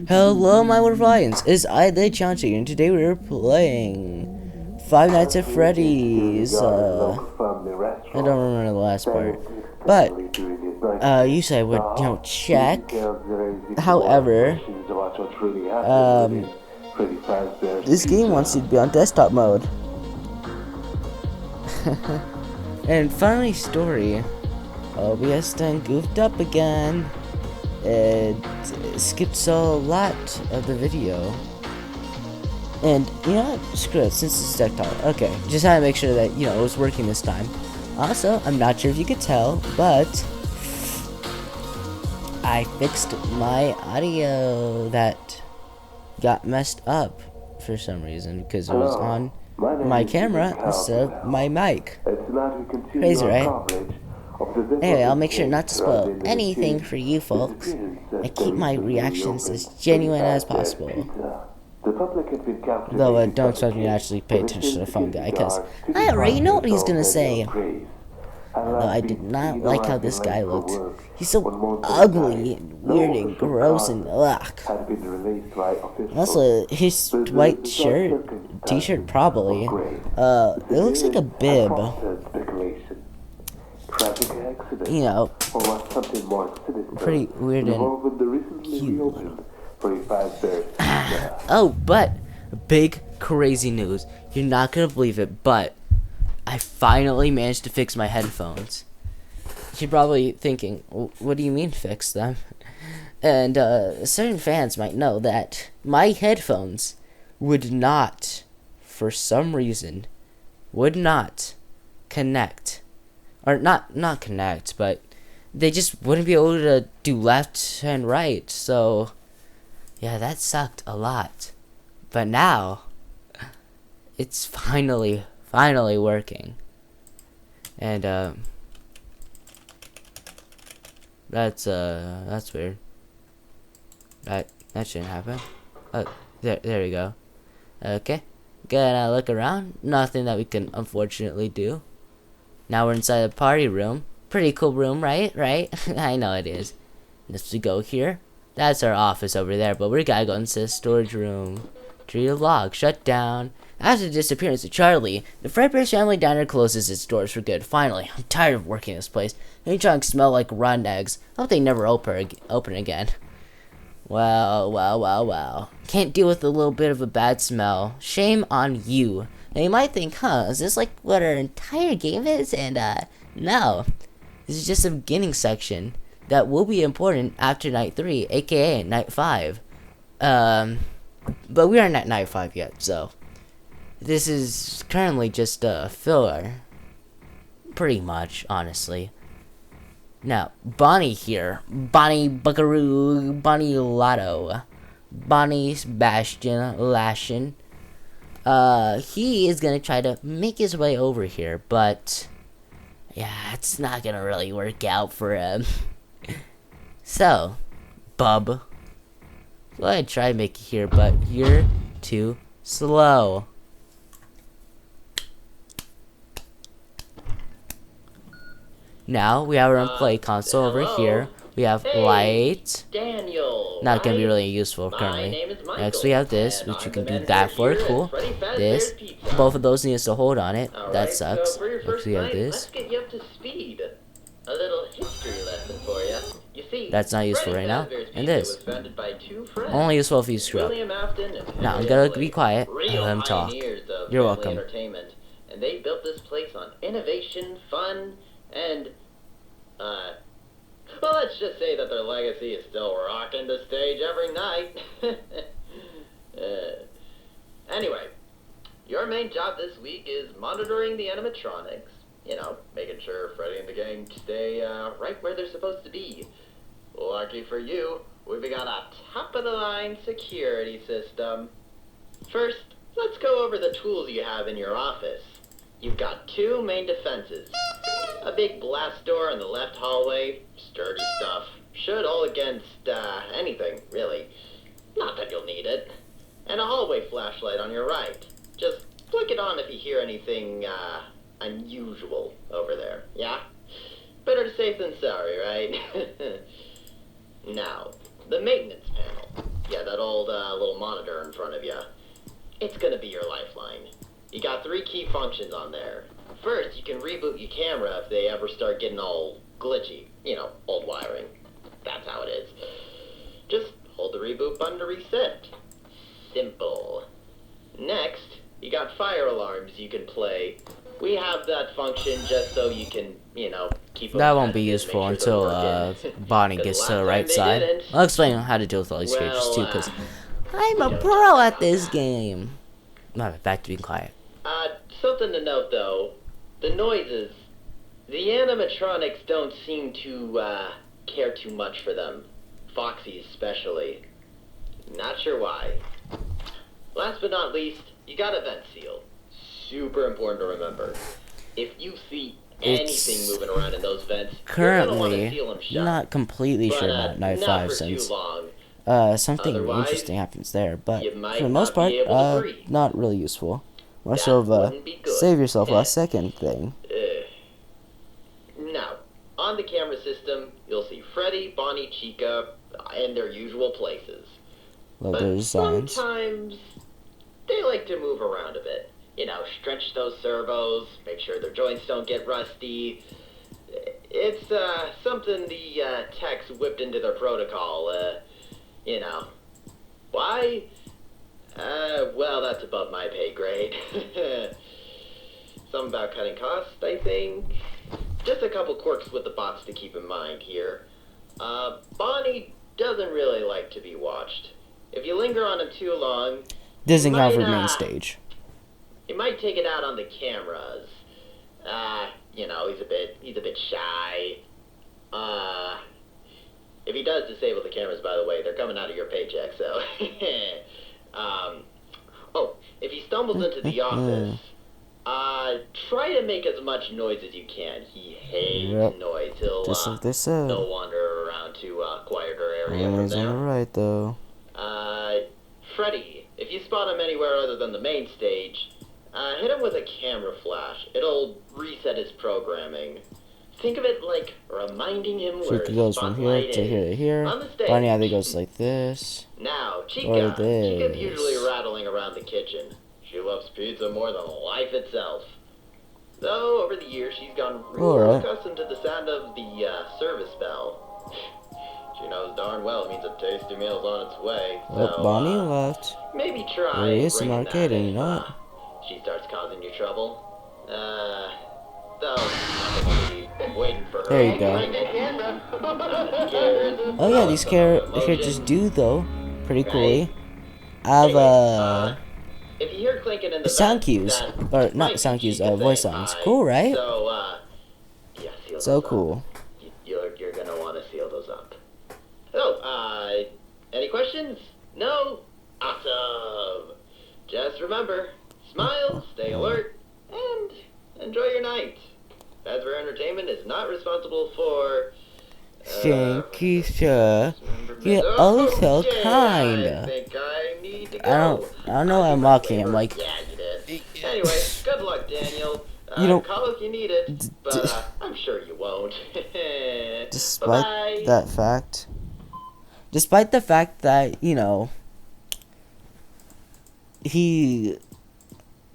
Hello, my wonderful audience. It's I, the Chauncey, and today we're playing Five Nights at Freddy's. I don't remember the last part, but you said I would, check. However, this game wants you to be on desktop mode. And funny story, OBS done goofed up again. It skipped a lot of the video. And, you know what? Screw it, since it's desktop. Okay, just had to make sure that, it was working this time. Also, I'm not sure if you could tell, but I fixed my audio that got messed up for some reason because it was on my camera instead of my mic. Crazy, right? Anyway, I'll make sure not to spoil anything for you folks and keep my reactions as genuine as possible. Though don't expect me to actually pay attention to the phone guy, because I already know what he's gonna say. Though I did not like how this guy looked. He's so ugly and weird and gross and ugh. Also, his white shirt, t-shirt probably, it looks like a bib. Pretty weird and cute. Oh, but big crazy news. You're not gonna believe it, but I finally managed to fix my headphones. You're probably thinking, what do you mean fix them? And certain fans might know that my headphones would not, for some reason, would not connect. Or not connect, but they just wouldn't be able to do left and right. So, yeah, that sucked a lot. But now, it's finally working. And, that's weird. That shouldn't happen. There we go. Okay. Gonna look around. Nothing that we can unfortunately do. Now we're inside the party room. Pretty cool room, right? I know it is. Let's go here. That's our office over there, but we gotta go into the storage room. Tree log shut down. After the disappearance of Charlie, the Fredbear's Family Diner closes its doors for good. Finally, I'm tired of working this place. Any chunks smell like rotten eggs. I hope they never open again. Well. Can't deal with a little bit of a bad smell. Shame on you. Now you might think, is this like what our entire game is? And no. This is just a beginning section that will be important after night 3, aka night 5. But we aren't at night 5 yet, so this is currently just a filler. Pretty much, honestly. Now, Bonnie here. Bonnie Buckaroo, Bonnie Lotto, Bonnie Sebastian Lashin. He is gonna try to make his way over here, but yeah, it's not gonna really work out for him. So, bub, go ahead, try and make it here, but you're too slow. Now we have our own play console over here. We have light. Daniel. Not gonna be really useful currently. Next we have this, which you can do that for. Cool. This. Both of those need us to hold on it. That sucks. Next we have this. Let's get you up to speed. A little history lesson for you. You see, that's not useful right now. And this. Was founded by two friends, only useful if you screw up. Now I'm gonna be quiet and let him talk. You're welcome. And they built this place on innovation, fun, and well, let's just say that their legacy is still rocking the stage every night. Anyway, your main job this week is monitoring the animatronics. Making sure Freddy and the gang stay right where they're supposed to be. Lucky for you, we've got a top-of-the-line security system. First, let's go over the tools you have in your office. You've got 2 main defenses. A big blast door in the left hallway, sturdy stuff. Should hold against, anything, really. Not that you'll need it. And a hallway flashlight on your right. Just flick it on if you hear anything, unusual over there, yeah? Better safe than sorry, right? Now, the maintenance panel. You little monitor in front of you. It's gonna be your lifeline. You got 3 key functions on there. First, you can reboot your camera if they ever start getting all glitchy. You know, old wiring. That's how it is. Just hold the reboot button to reset. Simple. Next, you got fire alarms you can play. We have that function just so you can, you know, keep them That won't be tested, useful make sure until they're working. Bonnie 'Cause gets the to the last right time they side. didn't, I'll explain how to deal with all these characters too, because I'm a pro at this game. Alright, back to being quiet. Something to note though, the noises. The animatronics don't seem to, care too much for them. Foxy especially. Not sure why. Last but not least, you got a vent seal. Super important to remember. If you see anything moving around in those vents, you're gonna want to seal them Currently, shut. not completely But, sure about Night not 5 for since too long. something Otherwise, interesting happens there, but you might for the most not part, be able to breathe. not really useful. More That so of wouldn't be good. save yourself last second thing. Now, on the camera system, you'll see Freddy, Bonnie, Chica, in their usual places. Love But their designs. sometimes they like to move around a bit. You know, stretch those servos, make sure their joints don't get rusty. It's something the techs whipped into their protocol. You know, why? Well, that's above my pay grade. Something about cutting costs, I think. Just a couple quirks with the bots to keep in mind here. Bonnie doesn't really like to be watched. If you linger on him too long, Doesn't count for might, main stage. you might take it out on the cameras. You know, he's a bit shy. If he does disable the cameras, by the way, they're coming out of your paycheck, so. Oh, if he stumbles into the office, try to make as much noise as you can. He hates noise. He'll, Just like they said. he'll wander around to a quieter area from Always on the there. right, though. Freddy, if you spot him anywhere other than the main stage, hit him with a camera flash. It'll reset his programming. Think of it like reminding him where Chica his goes from here spotlight to here to is. here. On the stage. Bonnie either goes like this. Now, Or Chica's this. usually rattling around the kitchen. She loves pizza more than life itself. Though, over the years, she's gotten real accustomed to the sound of the service bell. She knows darn well it means a tasty meal's on its way. Oh, So, Bonnie left. maybe try There is an bringing arcade, that and you if, know what? she starts causing you trouble. Though, nothing will be waiting for her. There you go. Oh yeah, these characters do though, pretty coolly. I have if you hear clinking in the sound vent, cues, that or might not be sound cues, Chica voice saying songs. hi. Cool, right? So, yeah, seal So those up. cool. You're gonna want to seal those up. Oh, any questions? No? Awesome. Just remember, smile, stay alert, and enjoy your night. Fazbear Entertainment is not responsible for... Thank you, sir. You're oh so kind. I think I need to go. I don't know why I'm mocking him, like... Yeah, you did. Anyway, good luck, Daniel. You don't- Call if you need it, but I'm sure you won't. Despite Bye-bye. that fact... Despite the fact that, you know... Despite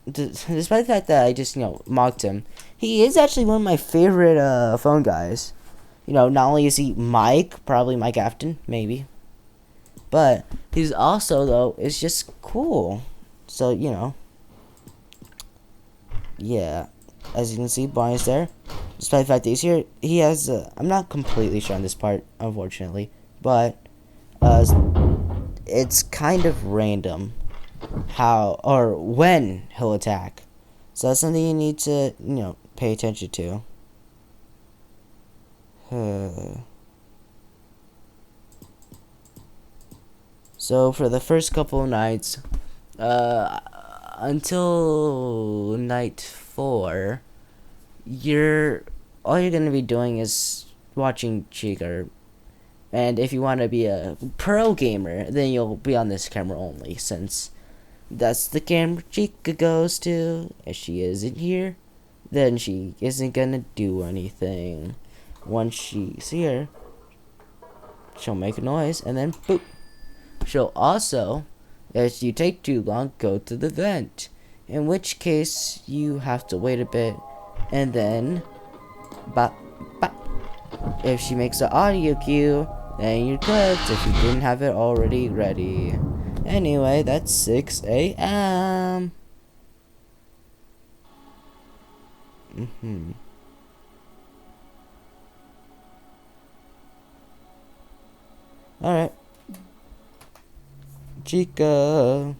the fact that I just, you know, mocked him, he is actually one of my favorite phone guys. You know, not only is he Mike, probably Mike Afton, maybe, but he's also, though, is just cool. So, you know, yeah, as you can see, Bonnie's there. Despite the fact that he's here, he has, I'm not completely sure on this part, unfortunately, but it's kind of random how or when he'll attack. So that's something you need to, you know, pay attention to. So for the first couple of nights, until night 4, all you're gonna be doing is watching Chica. And if you want to be a pro gamer, then you'll be on this camera only, since that's the camera Chica goes to. If she isn't here, then she isn't gonna do anything. Once she's here, she'll make a noise, and then boop. She'll also If you take too long, go to the vent. In which case, you have to wait a bit, and then, bop, bop. If she makes an audio cue, then you're cooked if you didn't have it already ready. Anyway, that's 6 a.m. Alright. Chica.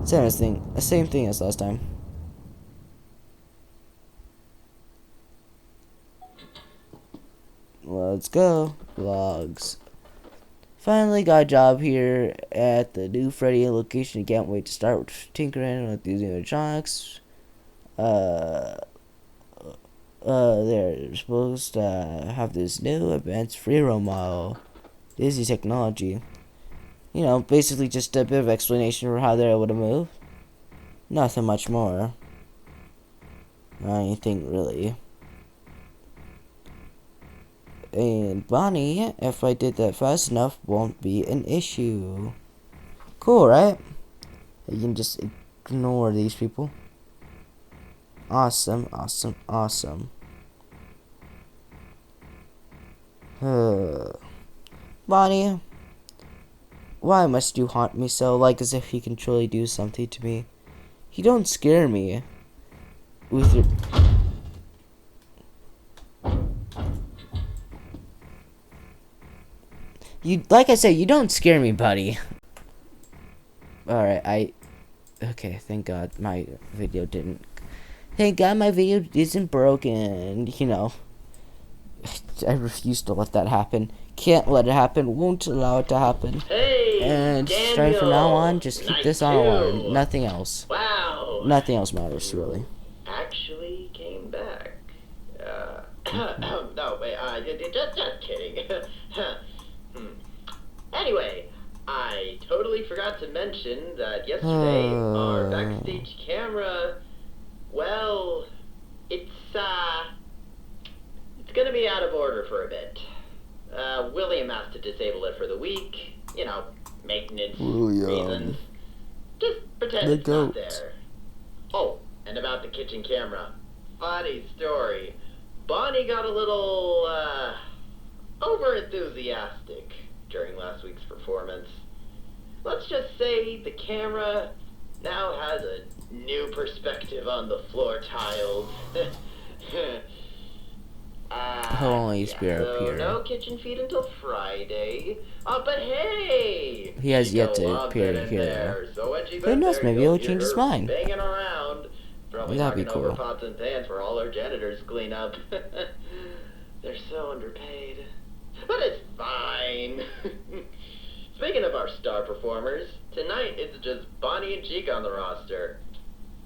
Same thing as last time. Let's go. Vlogs. Finally got a job here at the new Freddy location. Can't wait to start tinkering with these animatronics. They're supposed to have this new advanced free roam model. Disney technology. You know, basically just a bit of explanation for how they're able to move. Nothing much more. Not anything really. And Bonnie, if I did that fast enough, won't be an issue. Cool, right? You can just ignore these people. Awesome, awesome, awesome. Bonnie, why must you haunt me so, like as if you can truly do something to me? You don't scare me with your... like I said, you don't scare me, buddy. Alright, okay, thank God my video didn't... Thank God my video isn't broken, you know. I refuse to let that happen. Can't let it happen, won't allow it to happen. Hey, And Daniel, starting from now on, just keep night this on two. alarm. Nothing else. Wow. Nothing else matters, really. Actually came back. No, wait, just kidding. Anyway, I totally forgot to mention that yesterday our backstage camera, well, it's gonna be out of order for a bit. William has to disable it for the week. You know, maintenance reasons. Just pretend it's not there. Oh, and about the kitchen camera. Funny story. Bonnie got a little, over-enthusiastic during last week's performance. Let's just say the camera now has a new perspective on the floor tiles. Holy Spirit up here. No kitchen feed until Friday. But hey! He has yet to appear here. Who knows, maybe he'll change his mind. Banging around. Probably That'd be knocking over cool. pots and pans for all our janitors to clean up. They're so underpaid. But it's fine. Speaking of our star performers, tonight it's just Bonnie and Chica on the roster.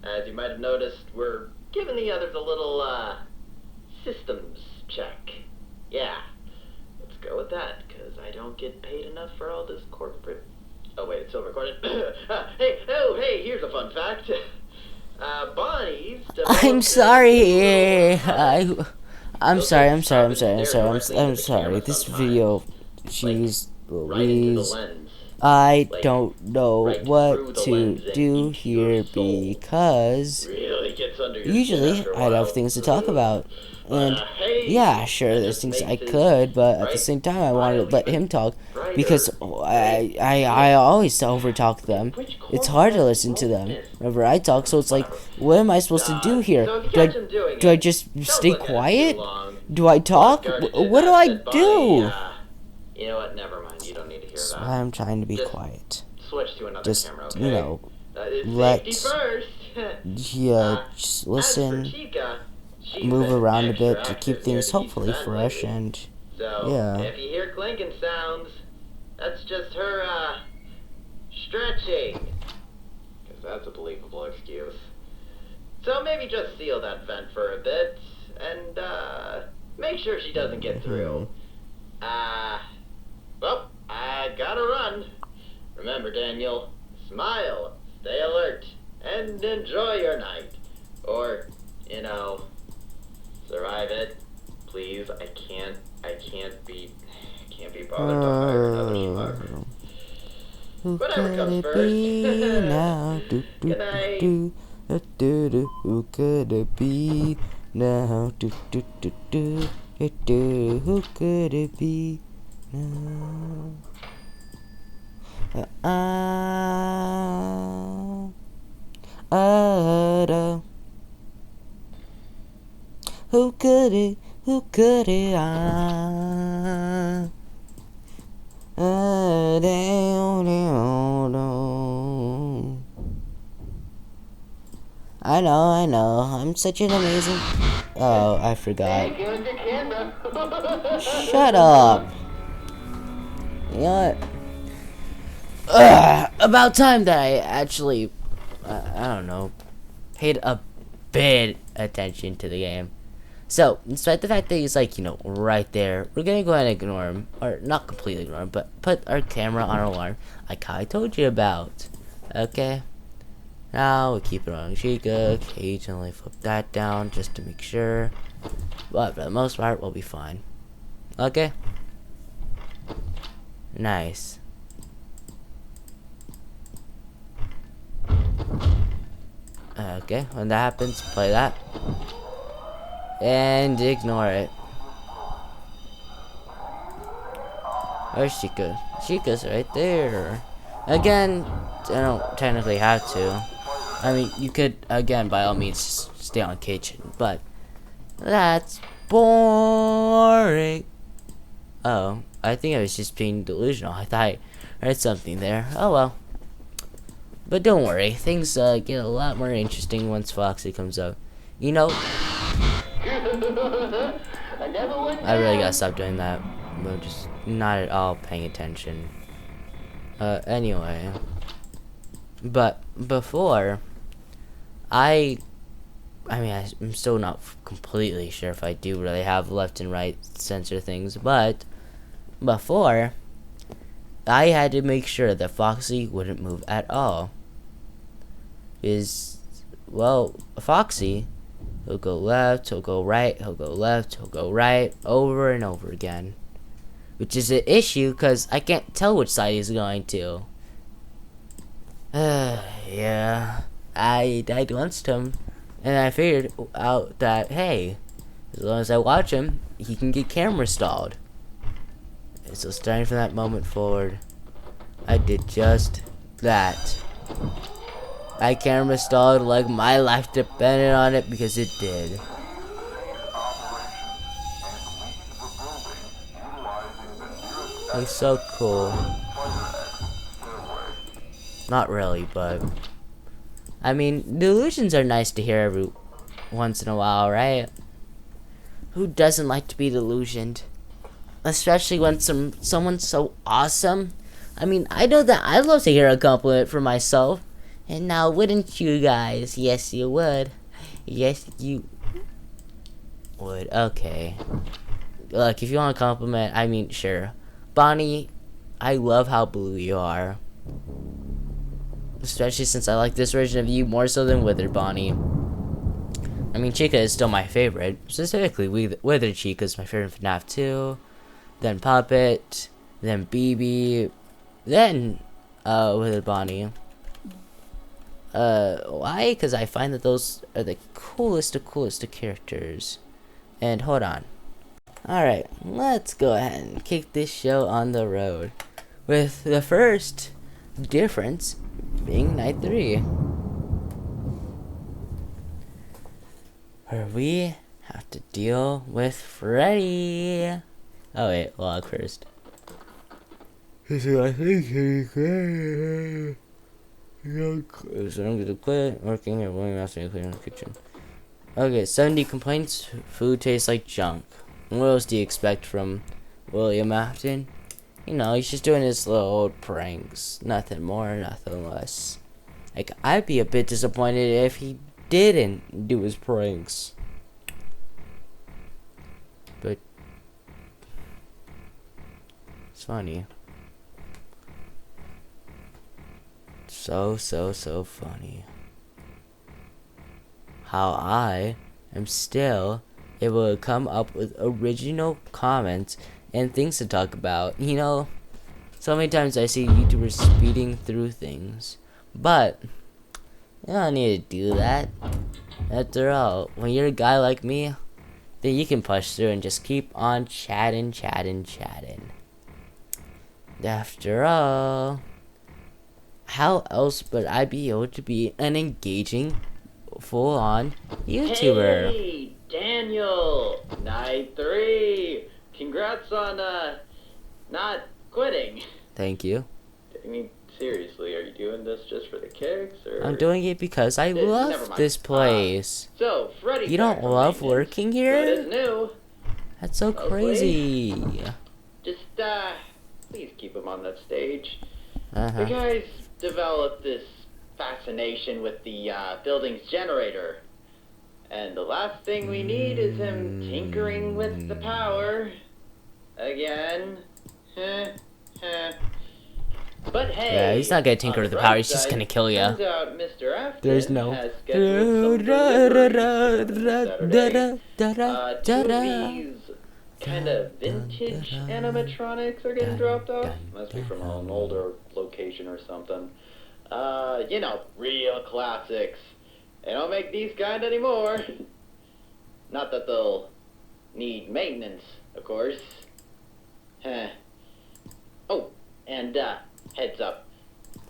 As you might have noticed, we're giving the others a little, systems check. Yeah, let's go with that, because I don't get paid enough for all this corporate... Oh, wait, it's still recorded. Hey, here's a fun fact. Bonnie's... I'm sorry. I'm sorry. This video, jeez Louise. I don't know what to do here because usually I'd have things to talk about. And yeah, sure, there's things I could, but at the same time I wanted to let him talk because I always overtalk them. It's hard to listen to them whenever I talk, so it's like, what am I supposed to do here? Do I just stay quiet? Do I talk? What do I do? You know what? Never mind. You don't need to hear So that. I'm trying to be quiet. Switch to another Just, camera, okay? you know, just listen, move around a bit to keep things hopefully fresh, and So, yeah. if you hear clinking sounds, that's just her, stretching. Because that's a believable excuse. So maybe just seal that vent for a bit, and, make sure she doesn't get through. Well, I gotta run. Remember, Daniel, smile, stay alert, and enjoy your night. Or, you know, survive it. Please, I can't be bothered to hire another schmuck. Who Whatever could comes it first. be now? Do do Good night. do do do do. Who could it be now? Do do do do do do. Who could it be now? Who could it? Who could it? I know. I'm such an amazing. Oh, I forgot. Hey, give us your camera. Shut up. You know what? About time that I actually, I don't know, paid a bit attention to the game. So, despite the fact that he's like, right there, we're gonna go ahead and ignore him. Or, not completely ignore him, but put our camera on alarm, like I told you about. Okay? Now, we keep it on Chica, occasionally flip that down just to make sure. But, for the most part, we'll be fine. Okay? Nice. Okay, when that happens, play that. And ignore it. Where's Chica? Chica's right there. Again, I don't technically have to. I mean, you could, again, by all means, just stay on kitchen, but that's boring. Oh, I think I was just being delusional. I thought I heard something there. Oh well. But don't worry, things get a lot more interesting once Foxy comes out. You know, I really gotta stop doing that. I'm just not at all paying attention. Anyway. But before, I'm still not completely sure if I do really have left and right censor things, but before, I had to make sure that Foxy wouldn't move at all. Well, Foxy, he'll go left, he'll go right, he'll go left, he'll go right, over and over again. Which is an issue, because I can't tell which side he's going to. Yeah. I diagnosed him, and I figured out that, hey, as long as I watch him, he can get camera stalled. And so starting from that moment forward, I did just that. I camera stalled like my life depended on it, because it did. He's so cool. Not really, but I mean, delusions are nice to hear every once in a while, right? Who doesn't like to be delusioned? Especially when someone's so awesome. I mean, I know that I'd love to hear a compliment from myself. And now, wouldn't you guys? Yes, you would. Yes, you would. Okay. Look, if you want a compliment, I mean, sure. Bonnie, I love how blue you are. Especially since I like this version of you more so than Wither Bonnie. I mean, Chica is still my favorite. Specifically, Wither Chica is my favorite from FNAF 2. Then Puppet. Then BB. Then, Wither Bonnie. Why? Because I find that those are the coolest of characters. And hold on. Alright, let's go ahead and kick this show on the road. With the first difference being night 3. Where we have to deal with Freddy. Oh wait, log first. So I think so I'm gonna quit working at William After cleaning the kitchen. Okay, 70 complaints. Food tastes like junk. What else do you expect from William Afton? You know, he's just doing his little old pranks. Nothing more, nothing less. Like, I'd be a bit disappointed if he didn't do his pranks. But it's funny. So funny. How I am still able to come up with original comments and things to talk about. You know, So many times I see YouTubers speeding through things, but you don't need to do that. After all, when you're a guy like me, then you can push through and just keep on chatting. After all, how else would I be able to be an engaging, full-on YouTuber? Hey, Daniel, night 3. Congrats on not quitting. Thank you. I mean, seriously, are you doing this just for the kicks, or? I'm doing it because I Never love mind. this place. So, Freddy. You don't love working here? Good as new. That's so Mostly. crazy. Just please keep him on that stage. The Uh-huh. guys developed this fascination with the building's generator. And the last thing we need is him tinkering with the power. Again. But hey, Yeah, he's not gonna tinker on with the bright power, he's just side, gonna kill ya. turns out Mr. Afton There's no. has scheduled some deliveries for Saturday. Two of these kind of vintage animatronics are getting dropped off. Must be from an older location or something. You know, real classics. They don't make these kind anymore. Not that they'll need maintenance, of course. Oh, and heads up.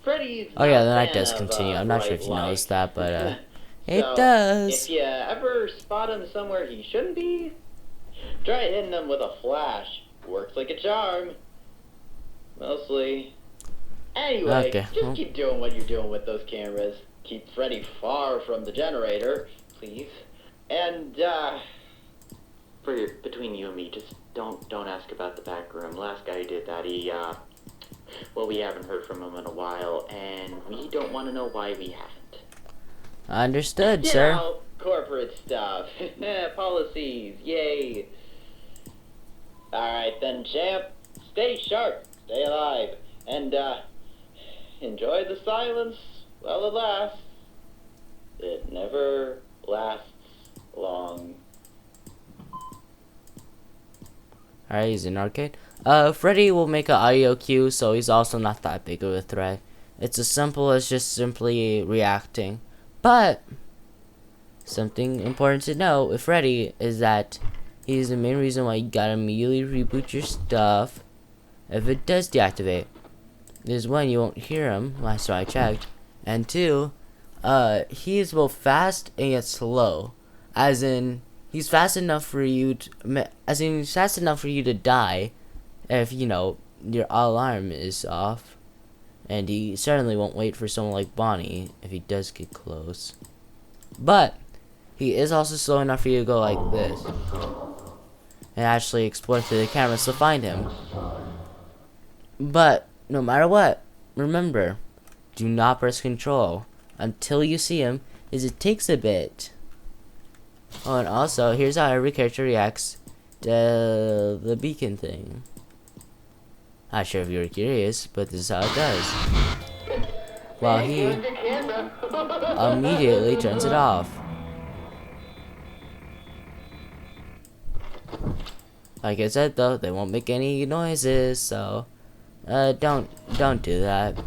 Freddy's Oh yeah, not the a night fan does of, continue. I'm not sure if bright you noticed that, but light. it So, does. If you ever spot him somewhere he shouldn't be, try hitting him with a flash. Works like a charm. Mostly. Anyway, Okay. just keep doing what you're doing with those cameras. Keep Freddy far from the generator, please. And between you and me, just don't ask about the back room. Last guy who did that, we haven't heard from him in a while, and we don't want to know why we haven't. Understood, You sir. know, corporate stuff. Policies, yay. Alright then, champ. Stay sharp, stay alive, and enjoy the silence while it lasts. It never lasts long. Alright, he's in arcade. Freddy will make an audio cue, so he's also not that big of a threat. It's as simple as just simply reacting. But something important to know with Freddy is that he's the main reason why you gotta immediately reboot your stuff if it does deactivate. There's one, you won't hear him, last time I checked. And two, he is both fast and yet slow. As in, he's fast enough for you to, he's fast enough for you to die if, you know, your alarm is off. And he certainly won't wait for someone like Bonnie if he does get close. But he is also slow enough for you to go like this and actually explore through the cameras to find him. But no matter what, remember, do not press control until you see him, as it takes a bit. Oh, and also, here's how every character reacts to the beacon thing. Not sure if you were curious, but this is how it does. While he immediately turns it off. Like I said though, they won't make any noises, so don't do that.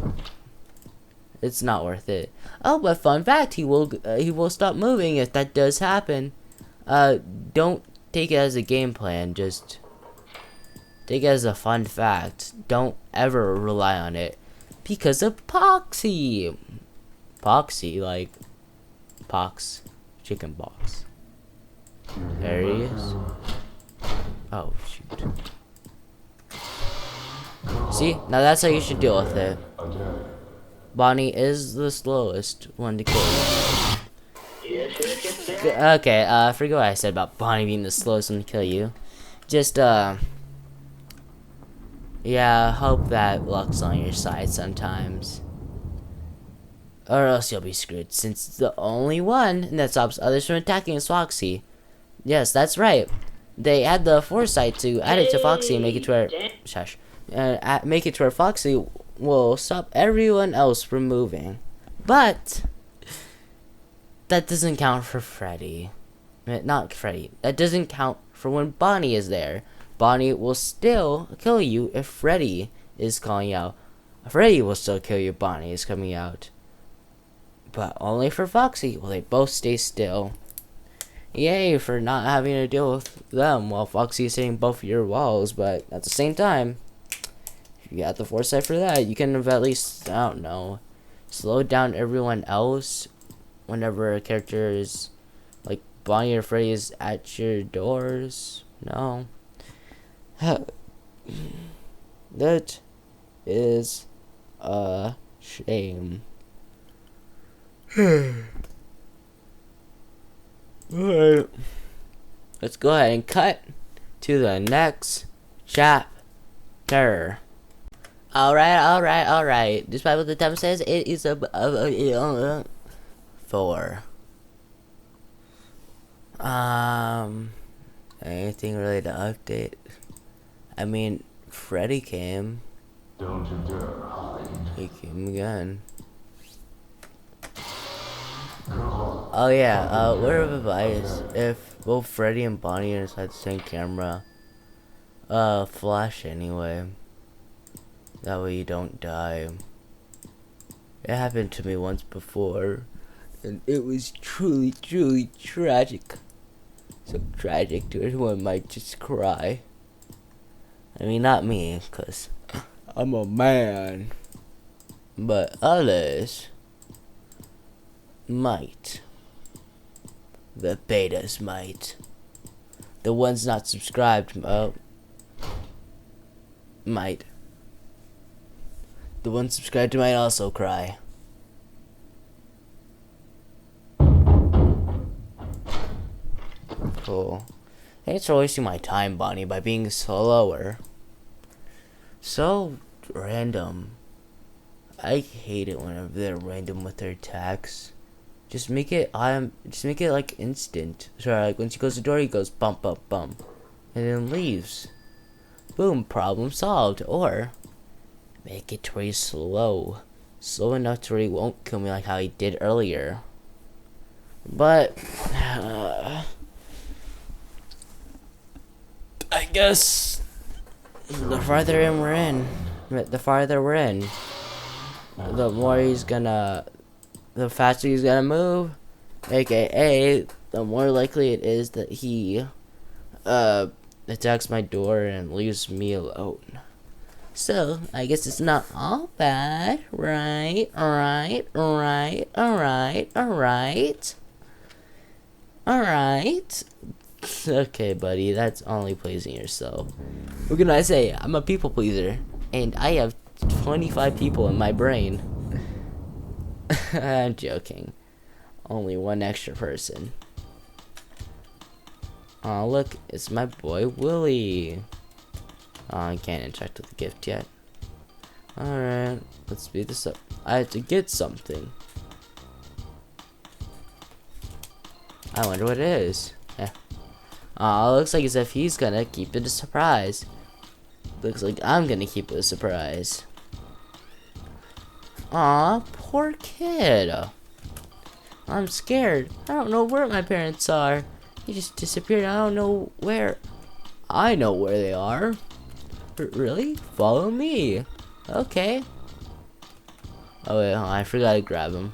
It's not worth it. Oh, but fun fact, he will stop moving if that does happen. Don't take it as a game plan, just take it as a fun fact. Don't ever rely on it because of Poxy. Poxy, like pox, chicken pox. There he is. Oh shoot. See, now that's how you should deal with it. Bonnie is the slowest one to kill. Okay, forget what I said about Bonnie being the slowest one to kill you. Just, yeah, hope that luck's on your side sometimes. Or else you'll be screwed, since it's the only one that stops others from attacking is Foxy. Yes, that's right. They had the foresight to add it to Foxy and make it to where... Shush. Make it to where Foxy will stop everyone else from moving. But that doesn't count for Freddy. Not Freddy. That doesn't count for when Bonnie is there. Bonnie will still kill you if Freddy is calling out, Freddy will still kill you, Bonnie is coming out. But only for Foxy will they both stay still. Yay for not having to deal with them while Foxy is hitting both of your walls, but at the same time, if you got the foresight for that, you can at least, I don't know, slow down everyone else whenever a character is, like, Bonnie or Freddy is at your doors. No. That is a shame. Alright. Let's go ahead and cut to the next chapter. Alright. Despite what the time says, it is a 4. Anything really to update? I mean, Freddy came. Don't you dare hide. He came again. Oh yeah, word of advice, if both Freddy and Bonnie are inside the same camera, flash anyway. That way you don't die. It happened to me once before, and it was truly tragic. So tragic to everyone might just cry. I mean, not me, cause I'm a man. But others might. The betas might. The ones not subscribed, might. The ones subscribed might also cry. Cool. Thanks for wasting my time, Bonnie, by being slower. So random. I hate it whenever they're random with their attacks. Just make it like instant. So like when she goes to the door, he goes bump, and then leaves. Boom, problem solved. Or make it to where he's slow enough to where he won't kill me like how he did earlier. But I guess the farther we're in, the more the faster he's gonna move, aka the more likely it is that he attacks my door and leaves me alone. So I guess it's not all bad, right? Alright. Okay, buddy, that's only pleasing yourself. What can I say? I'm a people pleaser, and I have 25 people in my brain. I'm joking. Only one extra person. Oh, look, it's my boy Willie. Oh, I can't interact with the gift yet. Alright, let's speed this up. I have to get something. I wonder what it is. Looks like as if he's gonna keep it a surprise. Looks like I'm gonna keep it a surprise. Aw, poor kid. I'm scared. I don't know where my parents are. He just disappeared. I don't know where. I know where they are. Really? Follow me. Okay. Oh wait, I forgot to grab him.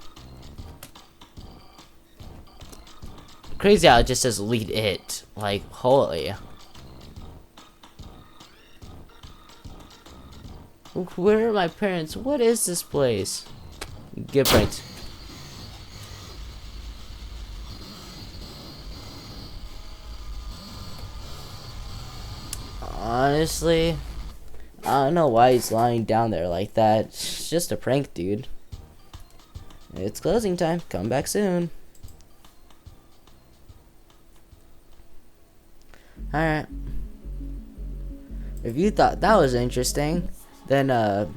Crazy how it just says lead it. Like, holy. Where are my parents? What is this place? Get pranked. Honestly, I don't know why he's lying down there like that. It's just a prank, dude. It's closing time. Come back soon. Alright. If you thought that was interesting, then, well,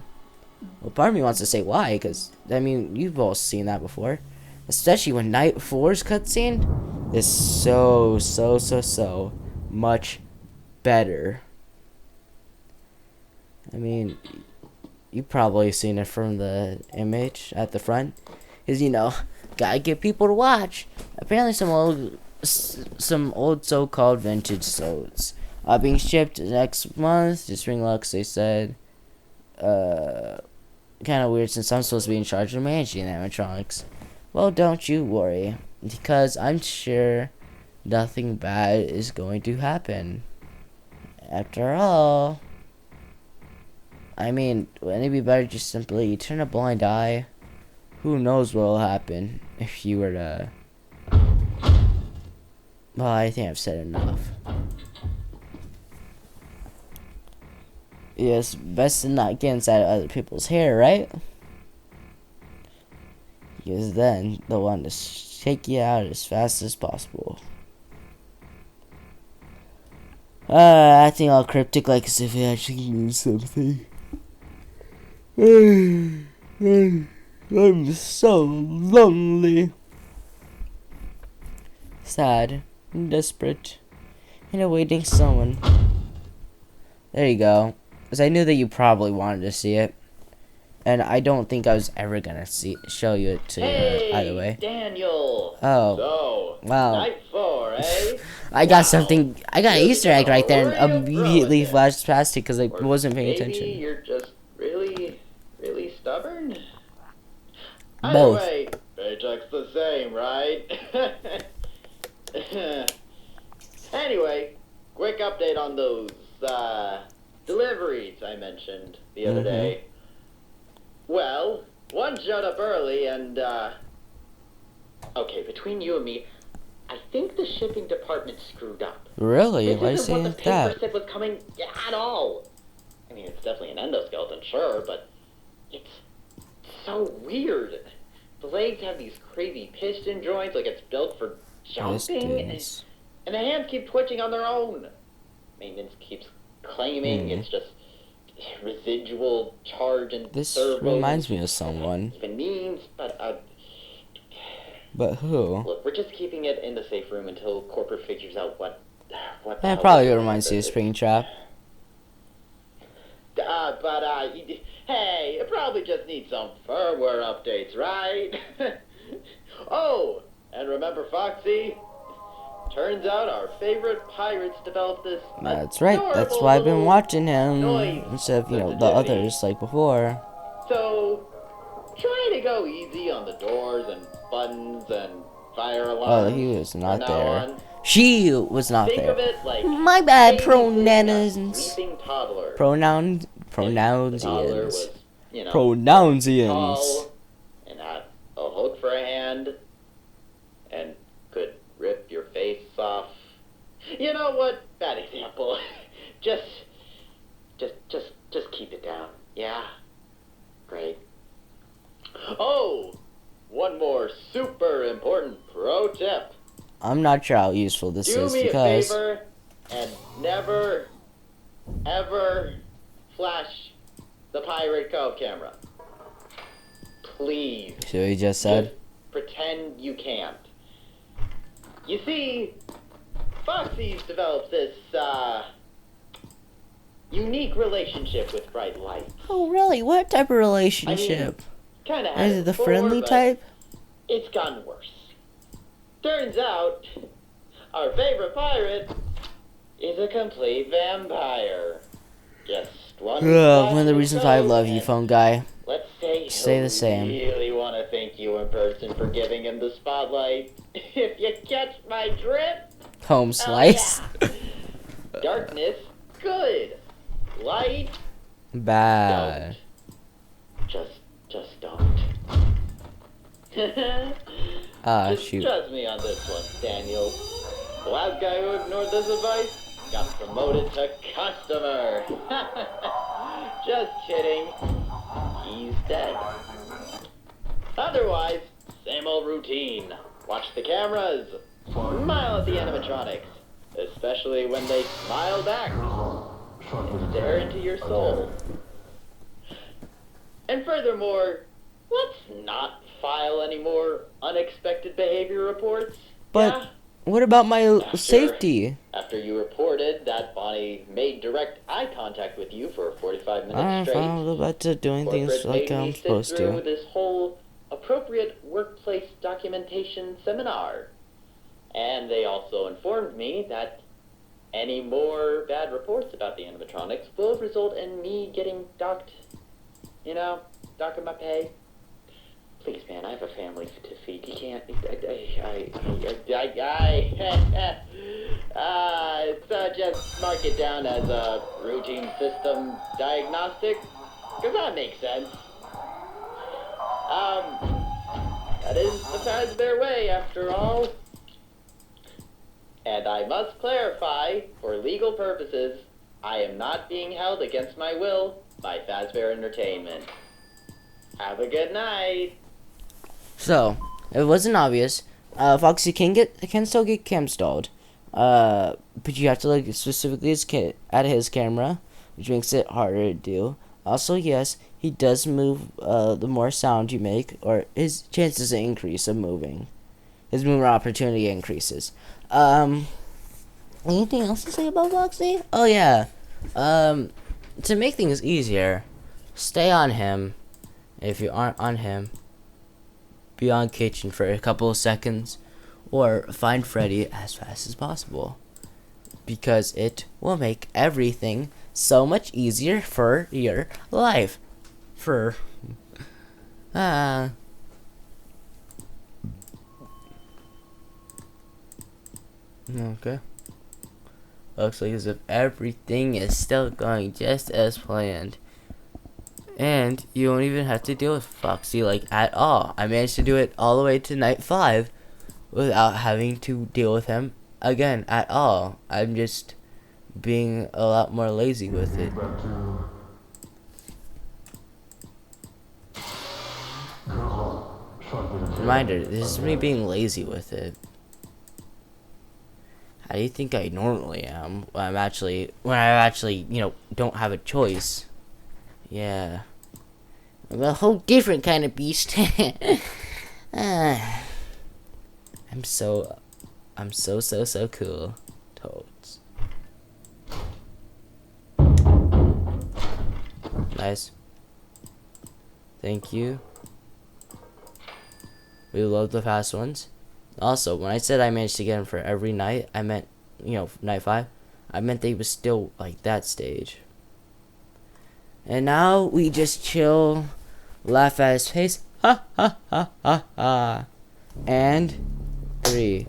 part of me wants to say why, because, I mean, you've all seen that before. Especially when Night 4's cutscene is so much better. I mean, you've probably seen it from the image at the front. Is, you know, gotta get people to watch. Apparently some old so-called vintage soaps are being shipped next month to Spring Lux, they said. kind of weird since I'm supposed to be in charge of managing animatronics. Well, don't you worry, because I'm sure nothing bad is going to happen. After all, I mean, wouldn't it be better just simply turn a blind eye? Who knows what will happen if you were to... Well, I think I've said enough. Yes, best to not get inside other people's hair, right? Because then they'll want to shake you out as fast as possible. Acting all cryptic like as if it actually means something. I'm so lonely. Sad, desperate, and awaiting someone. There you go. Because I knew that you probably wanted to see it. And I don't think I was ever gonna show you it to you either way. Daniel. Oh. So, Wow. night 4, eh? I got something. I got an Really Easter egg right there and real immediately brilliant. flashed past it because I Or wasn't paying maybe attention. you're just really stubborn? Either Both. way, paycheck's the same, right? Anyway, quick update on those, deliveries I mentioned the other day. Well, one showed up early and, okay, between you and me, I think the shipping department screwed up. Really? This Why are you isn't what saying the paper that? said was coming at all. I mean, it's definitely an endoskeleton, sure, but it's so weird. The legs have these crazy piston joints, like it's built for jumping, Pistons. and the hands keep twitching on their own. Maintenance keeps claiming it's just residual charge and This servos. reminds me of someone. Even means, but But who? look, we're just keeping it in the safe room until corporate figures out what the That hell probably we're reminds doing. me of Springtrap. Hey, it probably just needs some firmware updates, right? Oh, and remember Foxy? Turns out our favorite pirates developed this. That's right. That's adorable why I've been little watching him noise instead of, the sensitivity. others like before. So, try to go easy on the doors and buttons and fire Oh, alarms. he was from not now there. on. She was not Think there. of it like My bad, babysitting a pronouns. sleeping toddler. Pronouns. The toddler Pronouncians. was, Pronouncians. tall and had a hook for a hand and could rip your face off. You know what? Bad example. just keep it down. Yeah? Great. Oh, one more super important pro tip. I'm not sure how useful this Do is me because a favor and never, ever flash the Pirate Cove camera. Please. see what he just said. Just pretend you can't. You see, Foxy's developed this, unique relationship with bright light. Oh, really? What type of relationship? Kinda Is had it the before, friendly but type? It's gotten worse. Turns out, our favorite pirate is a complete vampire. Just one Ugh, one of the flash reasons why I code love you, and phone guy. let's say Stay he'll the same. really want to thank you in person for giving him the spotlight. If you catch my drift. Home slice. Yeah. Darkness, good. Light, Bad. don't. Just don't. Just Shoot. trust me on this one, Daniel. The last guy who ignored this advice got promoted to customer. Just kidding. He's dead. Otherwise, same old routine. Watch the cameras. Smile at the animatronics. Especially when they smile back. And stare into your soul. And furthermore, let's not file any more unexpected behavior reports. But Yeah? what about my safety? After you reported that Bonnie made direct eye contact with you for 45 minutes I'm straight, fine about to doing things corporate like made me I'm sit supposed through to. this whole appropriate workplace documentation seminar. And they also informed me that any more bad reports about the animatronics will result in me getting docked You know, docking my pay. Please, man, I have a family to feed. You can't. Just mark it down as a routine system diagnostic, because that makes sense. That is the Fazbear way, after all. And I must clarify, for legal purposes, I am not being held against my will by Fazbear Entertainment. Have a good night. So, if it wasn't obvious, Foxy can still get cam stalled. But you have to look specifically at his camera, which makes it harder to do. Also, yes, he does move. The more sound you make, or his chances increase of moving, his movement opportunity increases. Anything else to say about Foxy? Oh yeah. To make things easier, stay on him. If you aren't on him, be on Kitchen for a couple of seconds, or find Freddy as fast as possible, because it will make everything so much easier for your life. Okay. Looks like as if everything is still going just as planned. And you don't even have to deal with Foxy like at all. I managed to do it all the way to night 5 without having to deal with him again at all. I'm just being a lot more lazy with it. Back to... Reminder, this is me being lazy with it. How do you think I normally am? When I actually, don't have a choice. Yeah. I'm a whole different kind of beast. I'm so cool. Toads. Nice. Thank you. We love the fast ones. Also, when I said I managed to get them for every night, I meant, night 5. I meant they was still like that stage. And now we just chill, laugh at his face. Ha ha ha ha ha. And 3,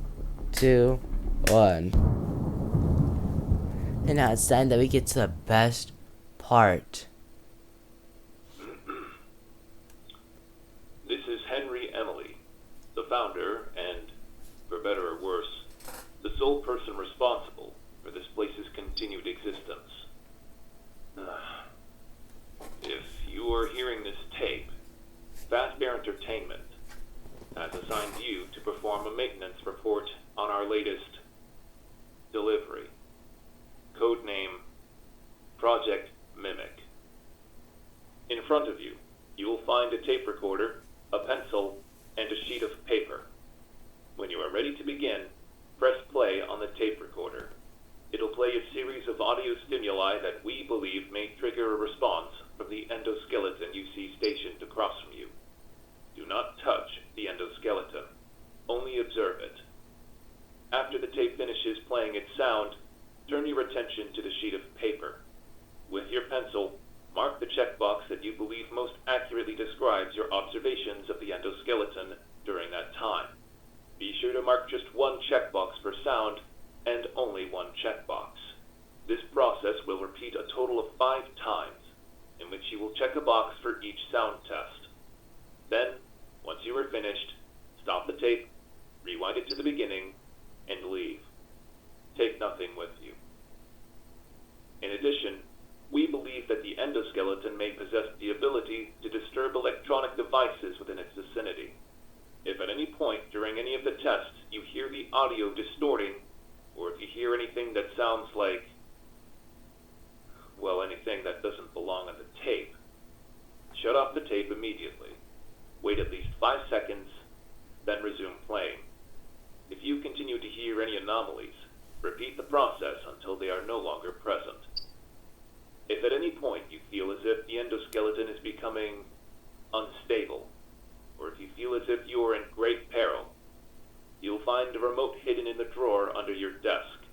2, 1. And now it's time that we get to the best part. This is Henry Emily, the founder and, for better or worse, the sole person responsible for this place's continued existence. If you are hearing this tape, Fazbear Entertainment has assigned you to perform a maintenance report on our latest delivery. Codename Project Mimic. In front of you, you will find a tape recorder, a pencil, and a sheet of paper. When you are ready to begin, press play on the tape recorder. It'll play a series of audio stimuli that we believe may trigger a response from the endoskeleton you see stationed across from you. Do not touch the endoskeleton. Only observe it. After the tape finishes playing its sound, turn your attention to the sheet of paper. With your pencil, mark the checkbox that you believe most accurately describes your observations of the endoskeleton during that time. Be sure to mark just one checkbox per sound, and only one checkbox. This process will repeat a total of 5 times, in which you will check a box for each sound test. Then, once you are finished, stop the tape, rewind it to the beginning, and leave. Take nothing with you. In addition, we believe that the endoskeleton may possess the ability to disturb electronic devices within its vicinity. If at any point during any of the tests you hear the audio distorting, or if you hear anything that sounds like, well, anything that doesn't belong on the tape, shut off the tape immediately. Wait at least 5 seconds, then resume playing. If you continue to hear any anomalies, repeat the process until they are no longer present. If at any point you feel as if the endoskeleton is becoming unstable, or if you feel as if you are in great peril, you'll find a remote hidden in the drawer under your desk.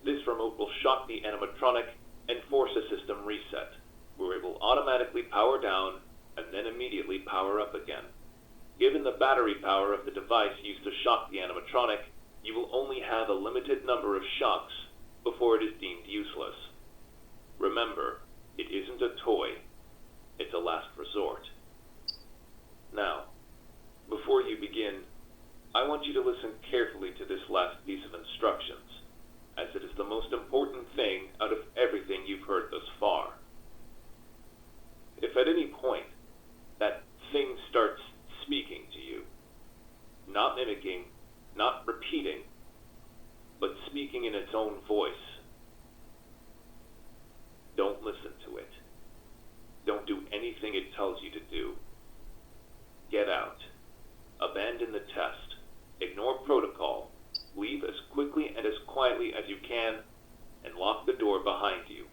This remote will shock the animatronic and force a system reset. where it will automatically power down and then immediately power up again. Given the battery power of the device used to shock the animatronic, you will only have a limited number of shocks before it is deemed useless. Remember, it isn't a toy, it's a last resort. Now, before you begin, I want you to listen carefully to this last piece of instructions, as it is the most important thing out of everything you've heard thus far. If at any point that thing starts speaking to you, not mimicking, not repeating, but speaking in its own voice, don't listen to it. Don't do anything it tells you to do. Get out. Abandon the test. Ignore protocol. Leave as quickly and as quietly as you can, and lock the door behind you.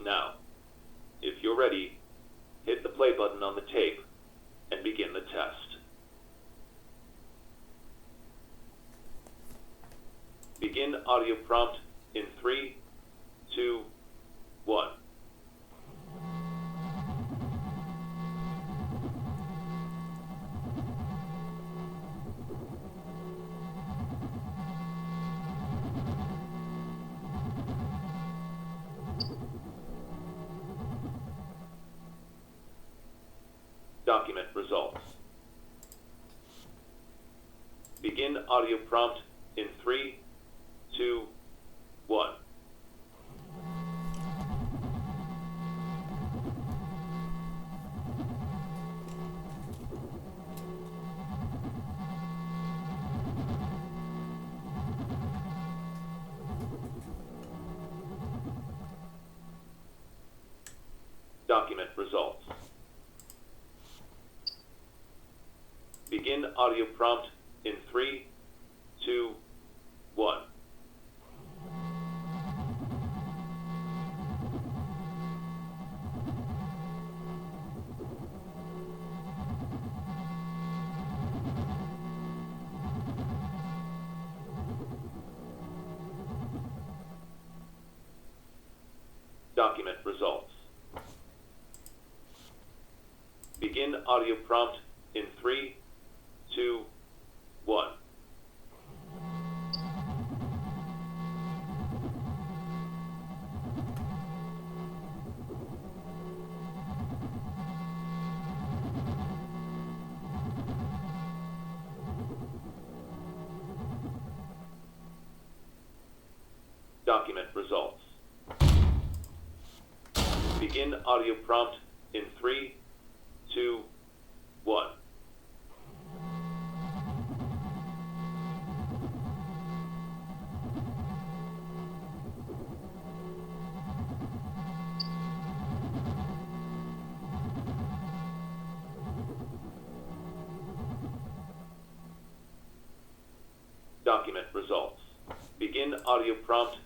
Now, if you're ready, hit the play button on the tape and begin the test. Begin audio prompt in 3, 2, 1. Document results. Begin audio prompt in 3, 2, 1. Document results. Begin audio prompt in 3, 2, 1. Document results. Begin audio prompt in 3, 2, 1. Document results. Begin audio prompt in 3, 2, 1. Document results. Begin audio prompt.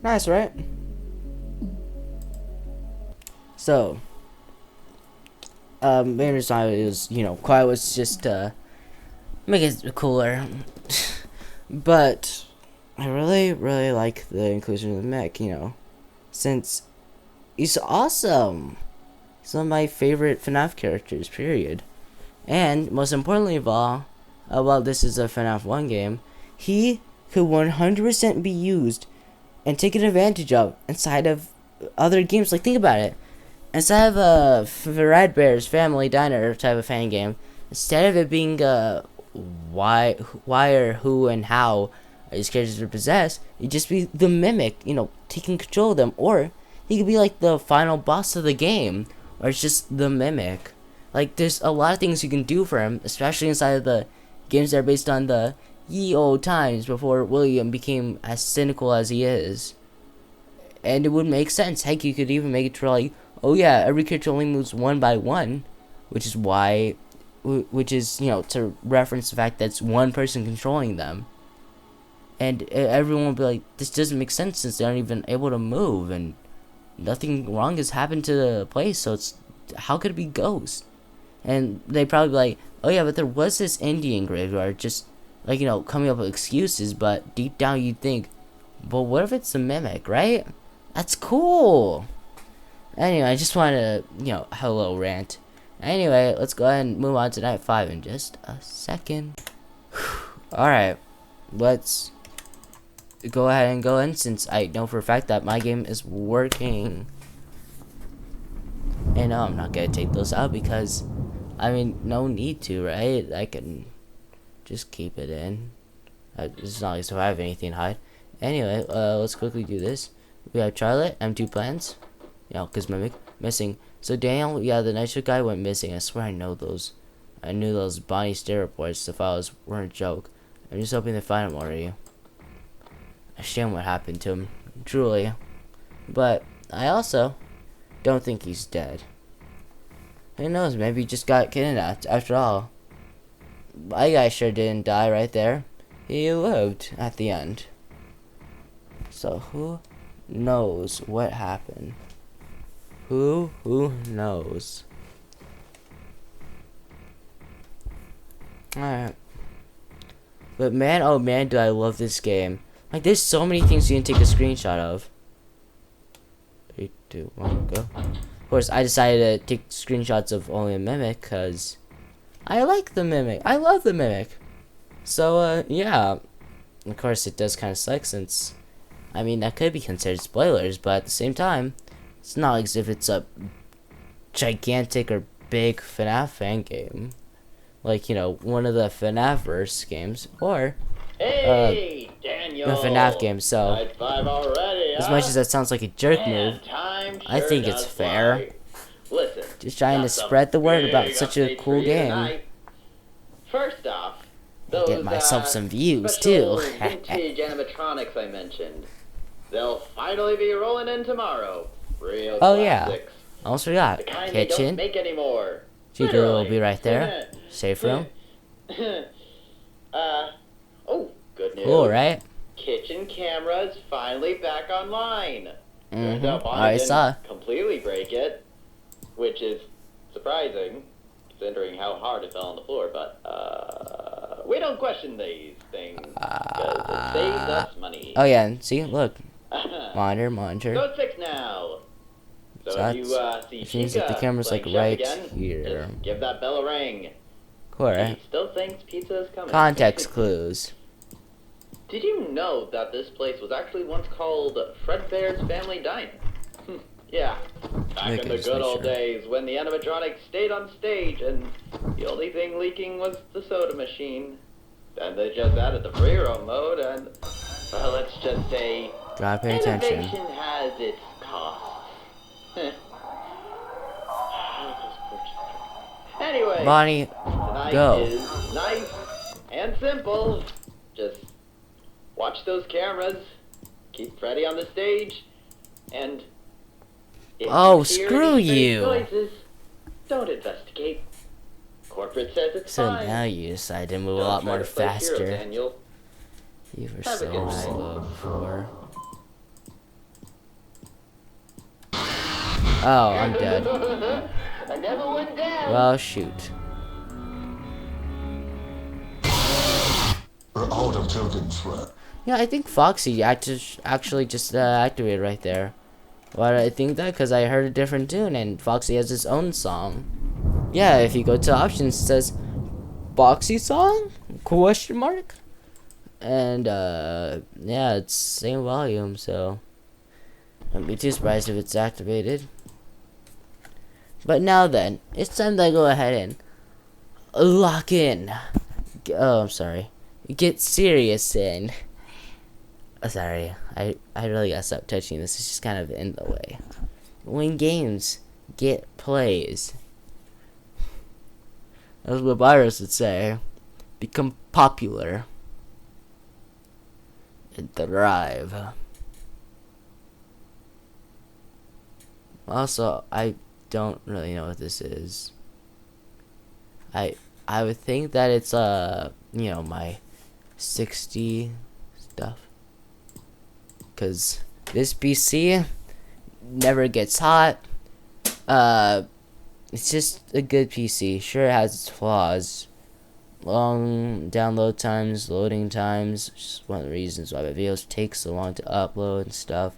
Nice, right? So, maybe it's not, it was, quiet was just, make it cooler. But, I really, really like the inclusion of the mech, since he's awesome. He's one of my favorite FNAF characters, period. And, most importantly of all, while this is a FNAF 1 game, he could 100% be used and taken advantage of inside of other games. Like, think about it. Instead of a Red Bear's Family Diner type of fan game, instead of it being why or who and how these characters are possessed, it'd just be the mimic, taking control of them. Or he could be like the final boss of the game, or it's just the mimic. Like, there's a lot of things you can do for him, especially inside of the games that are based on the ye old times before William became as cynical as he is. And it would make sense. Heck, you could even make it to like, oh yeah, every character only moves one by one, which is to reference the fact that it's one person controlling them. And everyone will be like, this doesn't make sense since they aren't even able to move and nothing wrong has happened to the place, so it's, how could it be ghosts? And they probably be like, oh yeah, but there was this Indian graveyard, just like, coming up with excuses, but deep down you'd think, well, what if it's a mimic, right? That's cool. Anyway, I just wanted to, have a little rant. Anyway, let's go ahead and move on to night 5 in just a second. Alright, let's go ahead and go in since I know for a fact that my game is working. And no, I'm not gonna take those out because, I mean, no need to, right? I can just keep it in. It's not like I have anything to hide. Anyway, let's quickly do this. We have Charlotte, M2 plans. Cause Mimic missing. So Daniel, yeah, the night shift guy went missing. I swear I know those. I knew those Bonnie Stare reports. The files weren't a joke. I'm just hoping they find him already. A shame what happened to him, truly. But I also don't think he's dead. Who knows? Maybe he just got kidnapped. After all, my guy sure didn't die right there. He lived at the end. So who knows what happened? Who knows? Alright. But man, oh man, do I love this game. Like, there's so many things you can take a screenshot of. 3, 2, 1, go. Of course, I decided to take screenshots of only a Mimic, because I like the Mimic. I love the Mimic. So, yeah. Of course, it does kind of suck since, I mean, that could be considered spoilers, but at the same time, it's not as if it's a gigantic or big FNAF fan game. Like, one of the FNAF-verse games. Or, Hey, Daniel. a FNAF game. So, Night 5 already, as much as that sounds like a jerk move, I think it's fair. Listen, Just trying to spread the word about such a cool game. First off, those, Get myself some views, special too. vintage animatronics I mentioned. They'll finally be rolling in tomorrow. Real Oh, yeah. classics. Almost forgot. The kind they don't Kitchen. make anymore. Cheater will Literally. be right there. Safe room. Oh, good news. Cool, right? Kitchen cameras finally back online. Turns out Bonnie I didn't saw. completely break it, which is surprising, considering how hard it fell on the floor. But we don't question these things because it saves us money. Oh yeah, and see, look, monitor. So it's fixed now. So So if you see which means that the Chica camera's playing like chef right again, here. just give that bell a ring. Cool, right? He still thinks pizza is coming. Context clues. Did you know that this place was actually once called Fredbear's Family Diner? Yeah, back Okay, in the just good make old sure. days when the animatronics stayed on stage and the only thing leaking was the soda machine. Then they just added the free roam mode and, well, let's just say, Gotta pay attention. innovation has its costs. Anyway, Bonnie, tonight go. is nice and simple. Just watch those cameras, keep Freddy on the stage, and if Oh, you hear screw any strange you. noises, don't investigate. Corporate says it's So fine. now you decide to move a Don't lot try more to play hero, faster. Daniel. You were Have a so good night. slow before. Oh, I'm dead. I never went down. Well, shoot. We're out of token threat. Yeah, I think Foxy actually just activated right there. Why did I think that? Because I heard a different tune, and Foxy has his own song. Yeah, if you go to options, it says Foxy song? Question mark? And yeah, it's same volume, so don't be too surprised if it's activated. But now then, it's time to go ahead and lock in. Oh, I'm sorry. Get serious in. Oh, sorry, I really gotta stop touching this. It's just kind of in the way. When games get plays, as what Virus would say, become popular and thrive. Also, I don't really know what this is. I would think that it's my 60 stuff, cause this PC never gets hot. It's just a good PC. Sure, it has its flaws. Long download times, loading times, which is one of the reasons why my videos take so long to upload and stuff.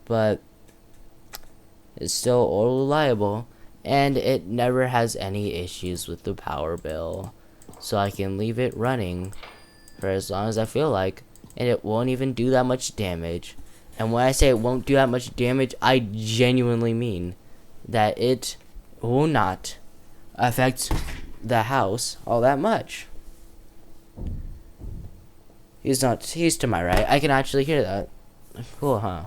but it's still reliable, and it never has any issues with the power bill. So I can leave it running for as long as I feel like, and it won't even do that much damage. And when I say it won't do that much damage, I genuinely mean that it will not affect the house all that much. He's to my right. I can actually hear that. Cool, huh?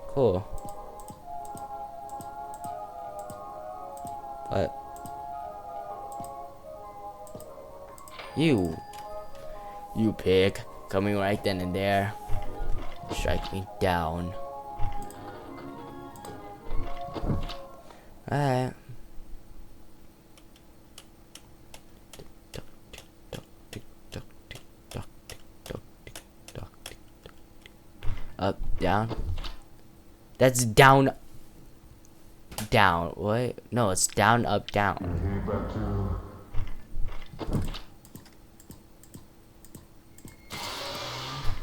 Cool. But you pig, coming right then and there, strike me down. Alright. Up, down. That's down. Down. What? No, it's down, up, down. Heading back to...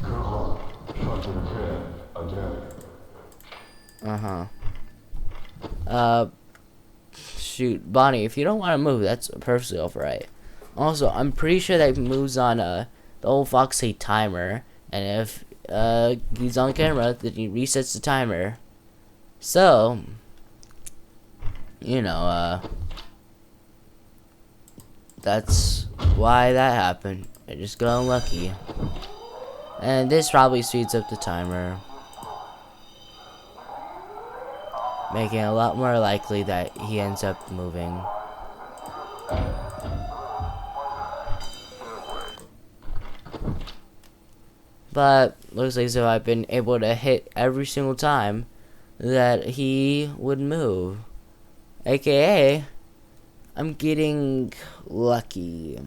Go. Shot to the head. Again. Shoot, Bonnie, if you don't want to move, that's perfectly alright. Also, I'm pretty sure that moves on the old Foxy timer, and if he's on camera, then he resets the timer. So, you know, that's why that happened. I just got unlucky. And this probably speeds up the timer, making it a lot more likely that he ends up moving. But looks like as if I've been able to hit every single time that he would move. AKA, I'm getting lucky.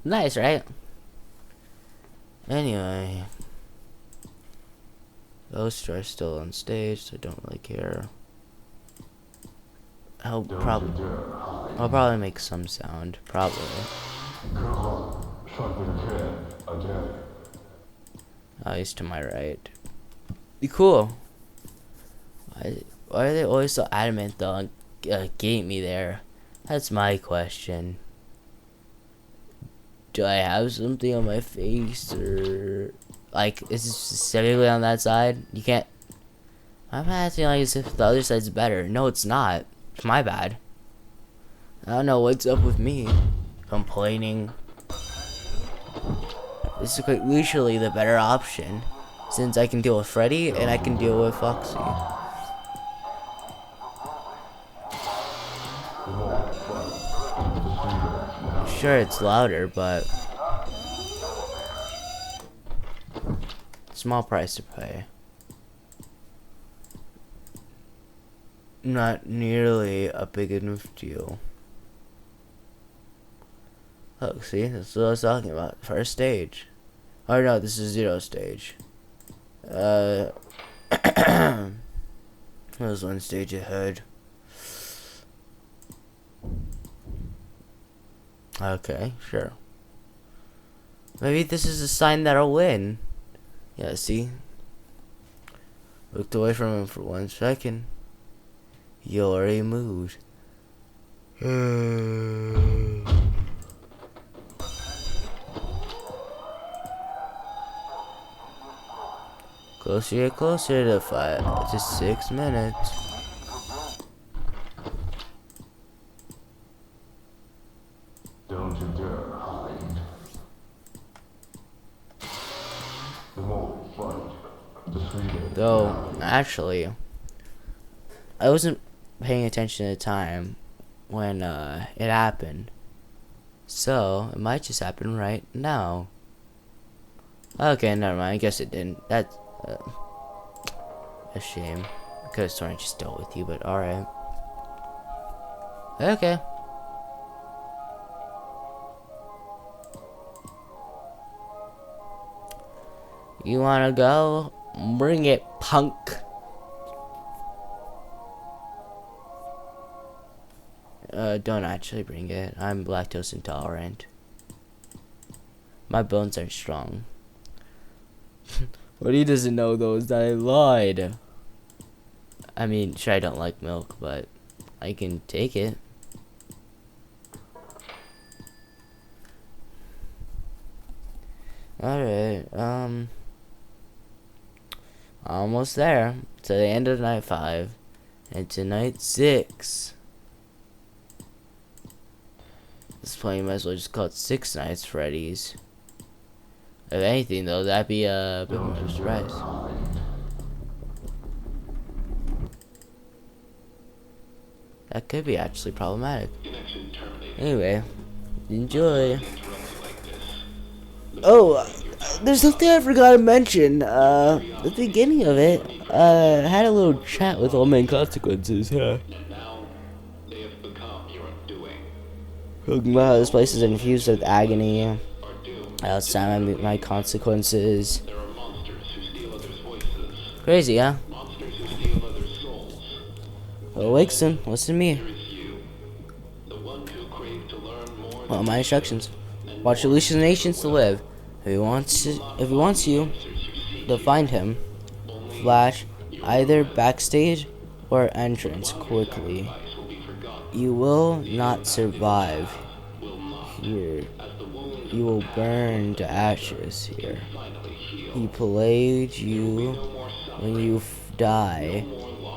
Nice, right? Anyway. Ghosts are still on stage, so I don't really care. I'll probably make some sound. Probably. Go. Shot to the head. Again. Oh, he's to my right. Cool. Why are they always so adamant though on getting me there? That's my question. Do I have something on my face, or like is it specifically on that side? You can't. I'm acting like as if the other side's better. No, it's not. It's my bad. I don't know what's up with me. Complaining. This is quite literally the better option, since I can deal with Freddy and I can deal with Foxy. Sure, it's louder, but small price to pay. Not nearly a big enough deal. Look, see, that's what I was talking about. First stage. Oh no, this is 0 stage. There's one stage ahead. Okay, sure. Maybe this is a sign that I'll win. Yeah, see? Looked away from him for 1 second. He already moved. Closer to 6 minutes. Don't you dare hide. The more you fight, the sweeter. Though, actually, I wasn't paying attention at the time when it happened. So, it might just happen right now. Okay, never mind. I guess it didn't. That's a shame. I could have sworn I just dealt with you, but alright. Okay. You wanna go? Bring it, punk. Don't actually bring it. I'm lactose intolerant. My bones are strong. What he doesn't know though is that I lied. I mean, sure, I don't like milk, but I can take it. Alright, almost there to the end of night 5 and to night 6. This point, you might as well just call it 6 Nights Freddy's. If anything, though, that'd be a bit more of a surprise. That could be actually problematic. Anyway, enjoy. Oh, there's something I forgot to mention. At the beginning of it, I had a little chat with All Main Consequences. Talking about how this place is infused with agony. It's time I meet my consequences. Crazy, huh? Well, Wakeson, listen to me. Well, my instructions. Watch hallucinations to live. If he wants you to find him, flash either backstage or entrance quickly. You will not survive here. You will burn to ashes here. He played you when you die.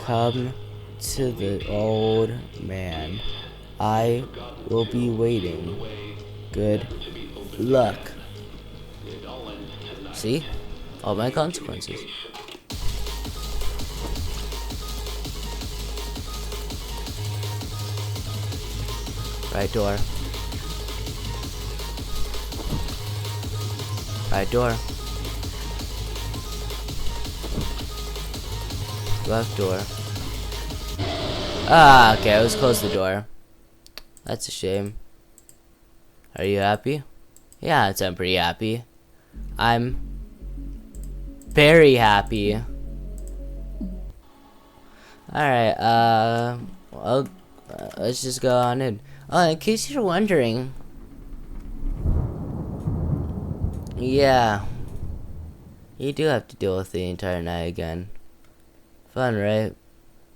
Come to the old man. I will be waiting. Good luck. See? All my consequences. Right door. Right door. Left door. Ah, okay, I was close the door. That's a shame. Are you happy? Yeah, I'm pretty happy. I'm very happy. Alright, well, let's just go on in. Oh, in case you're wondering. Yeah. You do have to deal with the entire night again. Fun, right?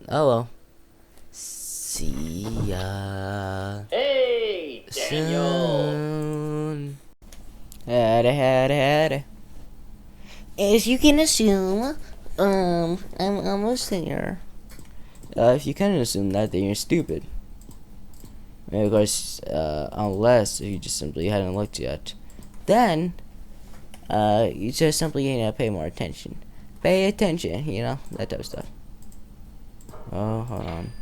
Oh well. See ya. Hey, Daniel. Soon. Had. As you can assume, I'm almost there. If you can assume that, then you're stupid. And of course, unless you just simply hadn't looked yet, then you just simply need to pay more attention. Pay attention, you know, that type of stuff. Oh, hold on.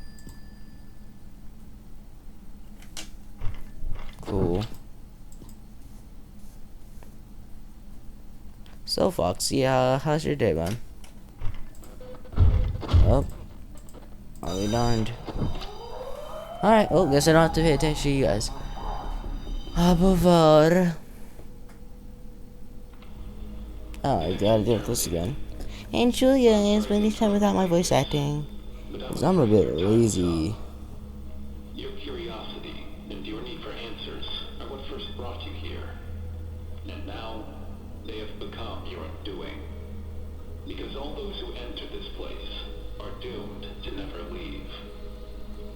Cool. So, Foxy, how's your day, man? Oh. Are we darned? Alright, well, guess I don't have to pay attention to you guys. Above. Oh, I gotta deal with this again. And Julia is spending time without my voice acting. Cause I'm a bit lazy. Your curiosity and your need for answers are what first brought you here. And now, they have become your undoing. Because all those who enter this place are doomed to never leave.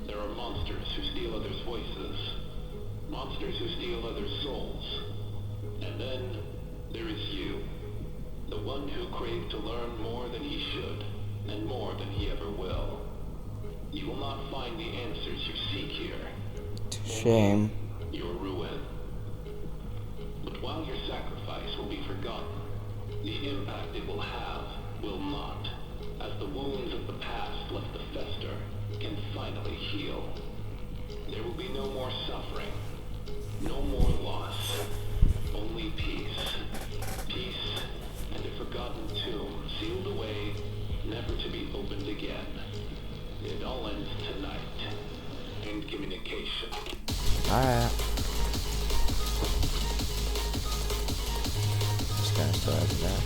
There are monsters who steal others' voices. Monsters who steal others' souls. And then, there is you. The one who craved to learn more than he should, and more than he ever will. You will not find the answers you seek here. Shame. Your ruin. But while your sacrifice will be forgotten, the impact it will have will not, as the wounds of the past left to fester can finally heal. There will be no more suffering, no more loss, only peace. Peace and a forgotten tomb sealed away, never to be opened again. It all ends tonight. End communication. Alright. Just kinda still has that.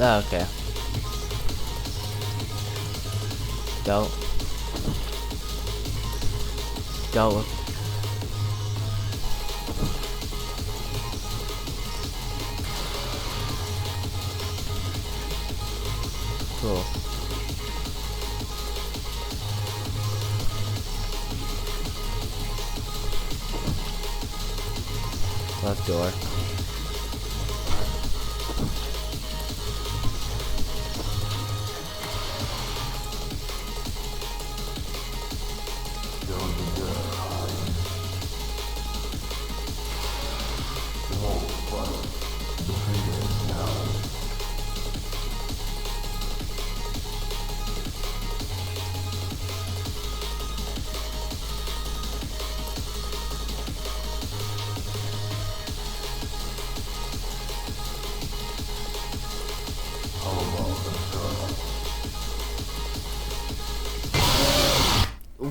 Oh, okay. Go. Go. Cool. Left door.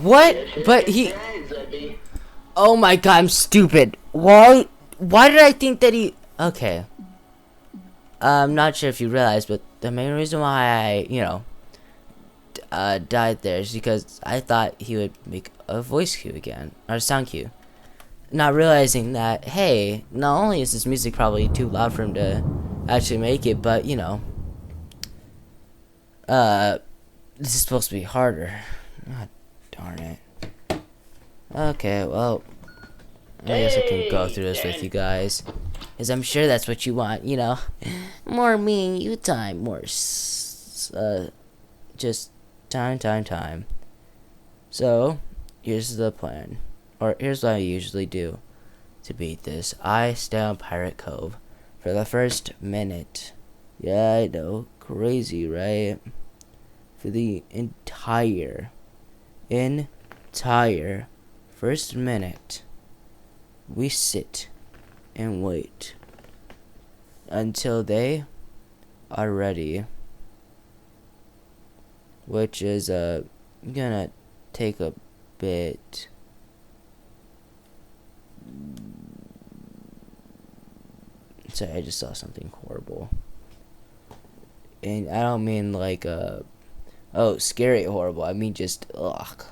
What? But he. Oh my god, I'm stupid. Why did I think that he. Okay. I'm not sure if you realized, but the main reason why I, died there is because I thought he would make a voice cue again, or a sound cue. Not realizing that, hey, not only is this music probably too loud for him to actually make it, but, this is supposed to be harder. God darn it. Okay, well, I guess I can go through this with you guys. Because I'm sure that's what you want, More me and you time. More, just time. So, here's the plan. Or, here's what I usually do to beat this. I stay on Pirate Cove for the first minute. Yeah, I know. Crazy, right? For the entire first minute, we sit and wait until they are ready, which is gonna take a bit. Sorry, I just saw something horrible, and I don't mean like oh, scary horrible. I mean just ugh.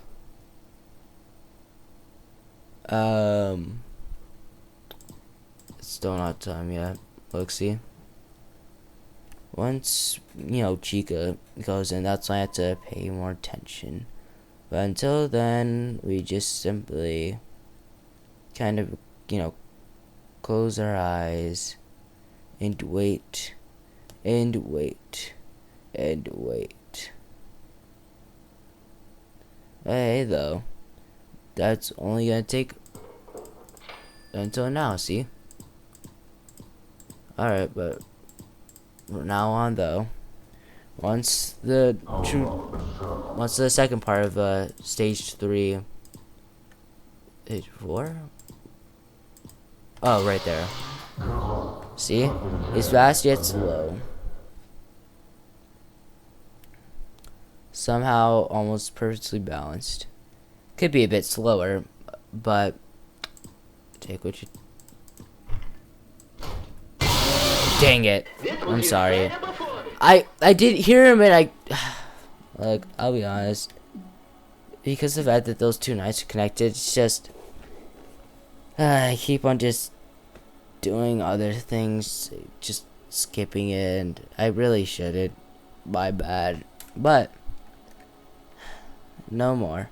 Still not time yet. Look, see. Once, Chica goes in, that's when I have to pay more attention. But until then, we just simply kind of, close our eyes and wait and wait and wait. Hey, though. That's only gonna take until now, see? Alright, but from now on, though, once the second part of stage 3, stage 4? Oh, right there. See? It's fast yet slow. Somehow almost perfectly balanced. Could be a bit slower, but take what you. Dang it! I'm sorry. I did hear him, and I like. I'll be honest. Because of the fact that those two nights are connected, it's just I keep on just doing other things, just skipping it, and I really shouldn't. My bad, but no more.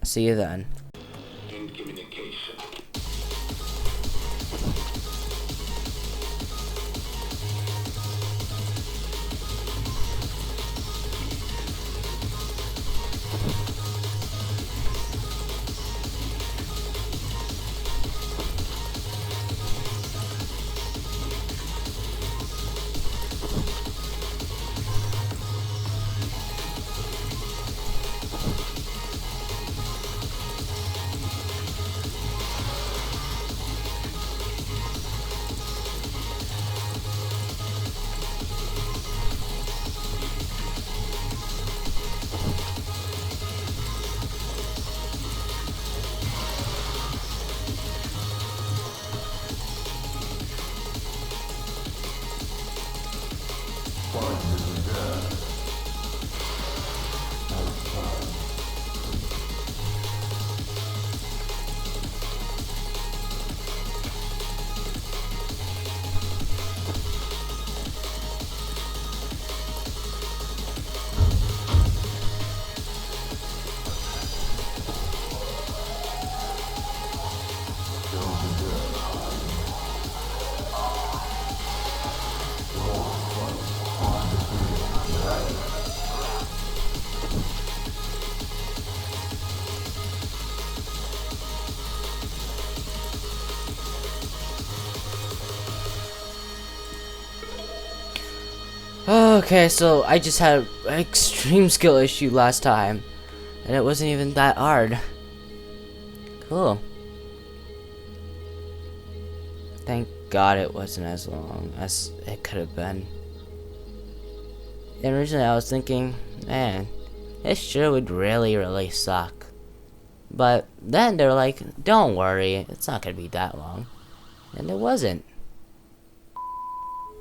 See you then. In communication. Okay, so I just had an extreme skill issue last time, and it wasn't even that hard. Cool. Thank God it wasn't as long as it could have been. And originally I was thinking, man, this sure would really suck. But then they're like, don't worry, it's not gonna be that long. And it wasn't.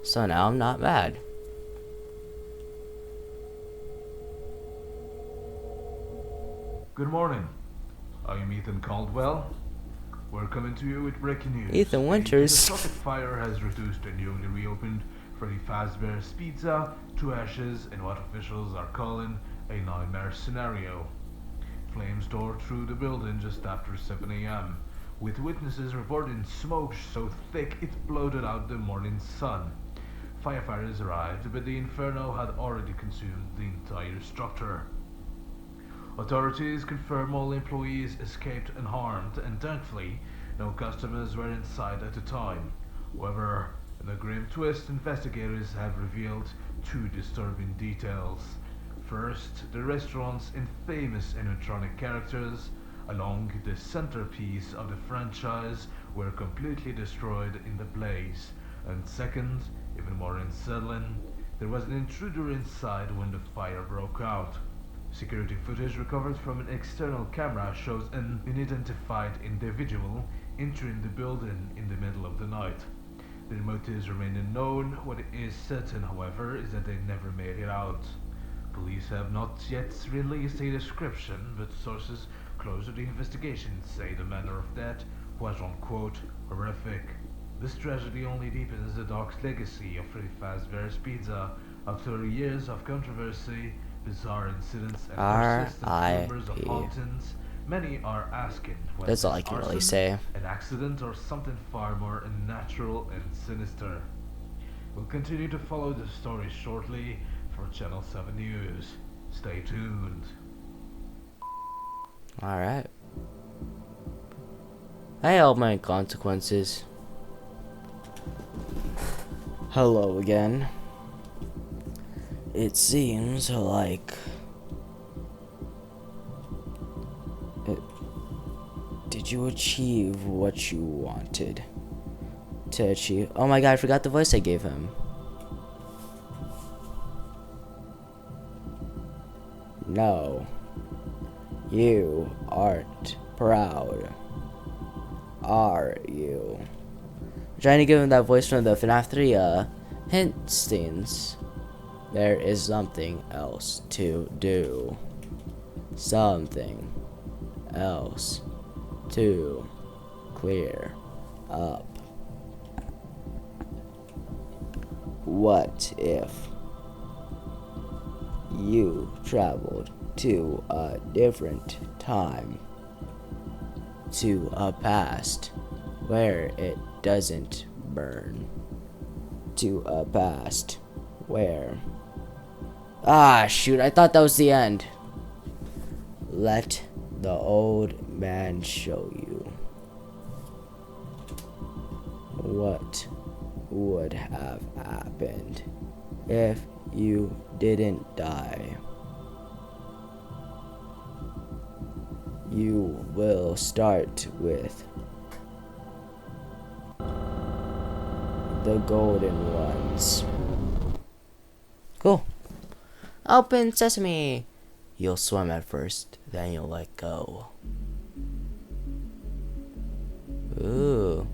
So now I'm not mad. Good morning. I'm Ethan Caldwell. We're coming to you with breaking news. Ethan Winters. A catastrophic fire has reduced a newly reopened Freddy Fazbear's Pizza to ashes in what officials are calling a nightmare scenario. Flames tore through the building just after 7 a.m., with witnesses reporting smoke so thick it blotted out the morning sun. Firefighters arrived, but the inferno had already consumed the entire structure. Authorities confirm all employees escaped unharmed, and thankfully, no customers were inside at the time. However, in a grim twist, investigators have revealed two disturbing details. First, the restaurant's infamous animatronic characters, along the centerpiece of the franchise, were completely destroyed in the blaze. And second, even more unsettling, there was an intruder inside when the fire broke out. Security footage recovered from an external camera shows an unidentified individual entering the building in the middle of the night. Their motives remain unknown. What is certain, however, is that they never made it out. Police have not yet released a description, but sources close to the investigation say the manner of death was, unquote, horrific. This tragedy only deepens the dark legacy of Freddy Fazbear's Pizza. After years of controversy, bizarre incidents, and persistent rumors of R.I.P. hauntings, many are asking whether That's all I it's can really arson, say. an accident, or something far more unnatural and sinister. We'll continue to follow the story shortly for Channel 7 News. Stay tuned. Alright. I held my consequences. Hello again. It seems like... Did you achieve what you wanted to achieve? Oh my god, I forgot the voice I gave him. No. You aren't proud. Are you? I'm trying to give him that voice from the FNAF 3 hint scenes. There is something else to do. Something else to clear up. What if you traveled to a different time? To a past where it doesn't burn. To a past where... Ah, shoot, I thought that was the end. Let the old man show you what would have happened if you didn't die. You will start with the golden ones. Cool. Open sesame. You'll swim at first, then you'll let go. Ooh,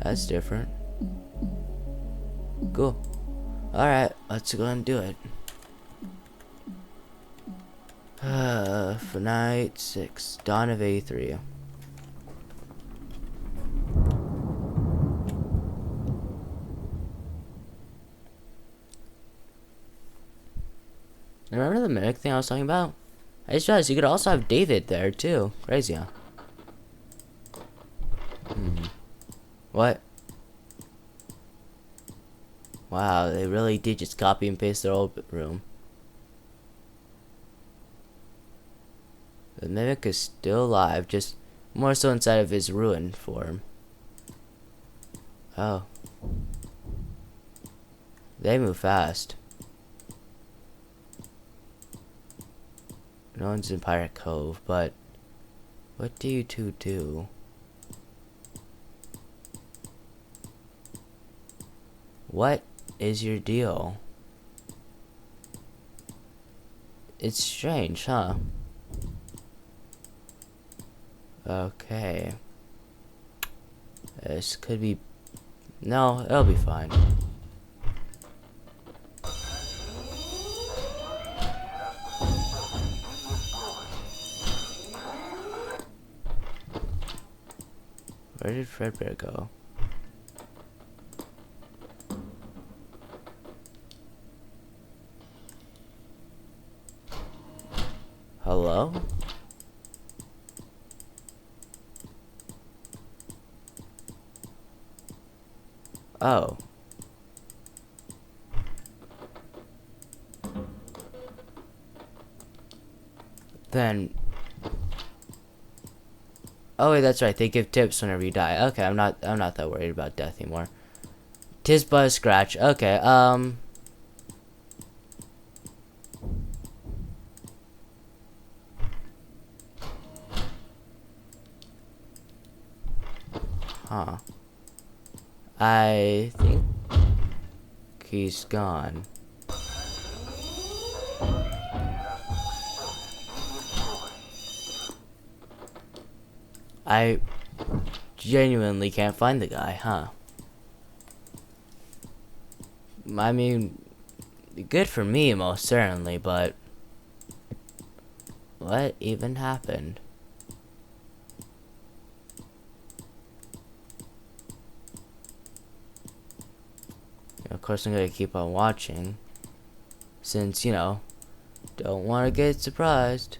that's different. Cool. Alright, let's go and do it. For night 6, Dawn of A3. Remember the medic thing I was talking about? I just realized you could also have David there too. Crazy, huh? What? Wow, they really did just copy and paste their old room. The mimic is still alive, just more so inside of his ruined form. Oh. They move fast. No one's in Pirate Cove, but what do you two do? What is your deal? It's strange, huh? Okay. This could be... No, it'll be fine. Where did Fredbear go? Hello? Oh. Then... Oh wait, that's right. They give tips whenever you die. Okay, I'm not that worried about death anymore. Tis but a scratch. Okay, huh. I think he's gone. I genuinely can't find the guy, huh? I mean, good for me, most certainly, but what even happened? Of course, I'm gonna keep on watching, since, you know, don't want to get surprised.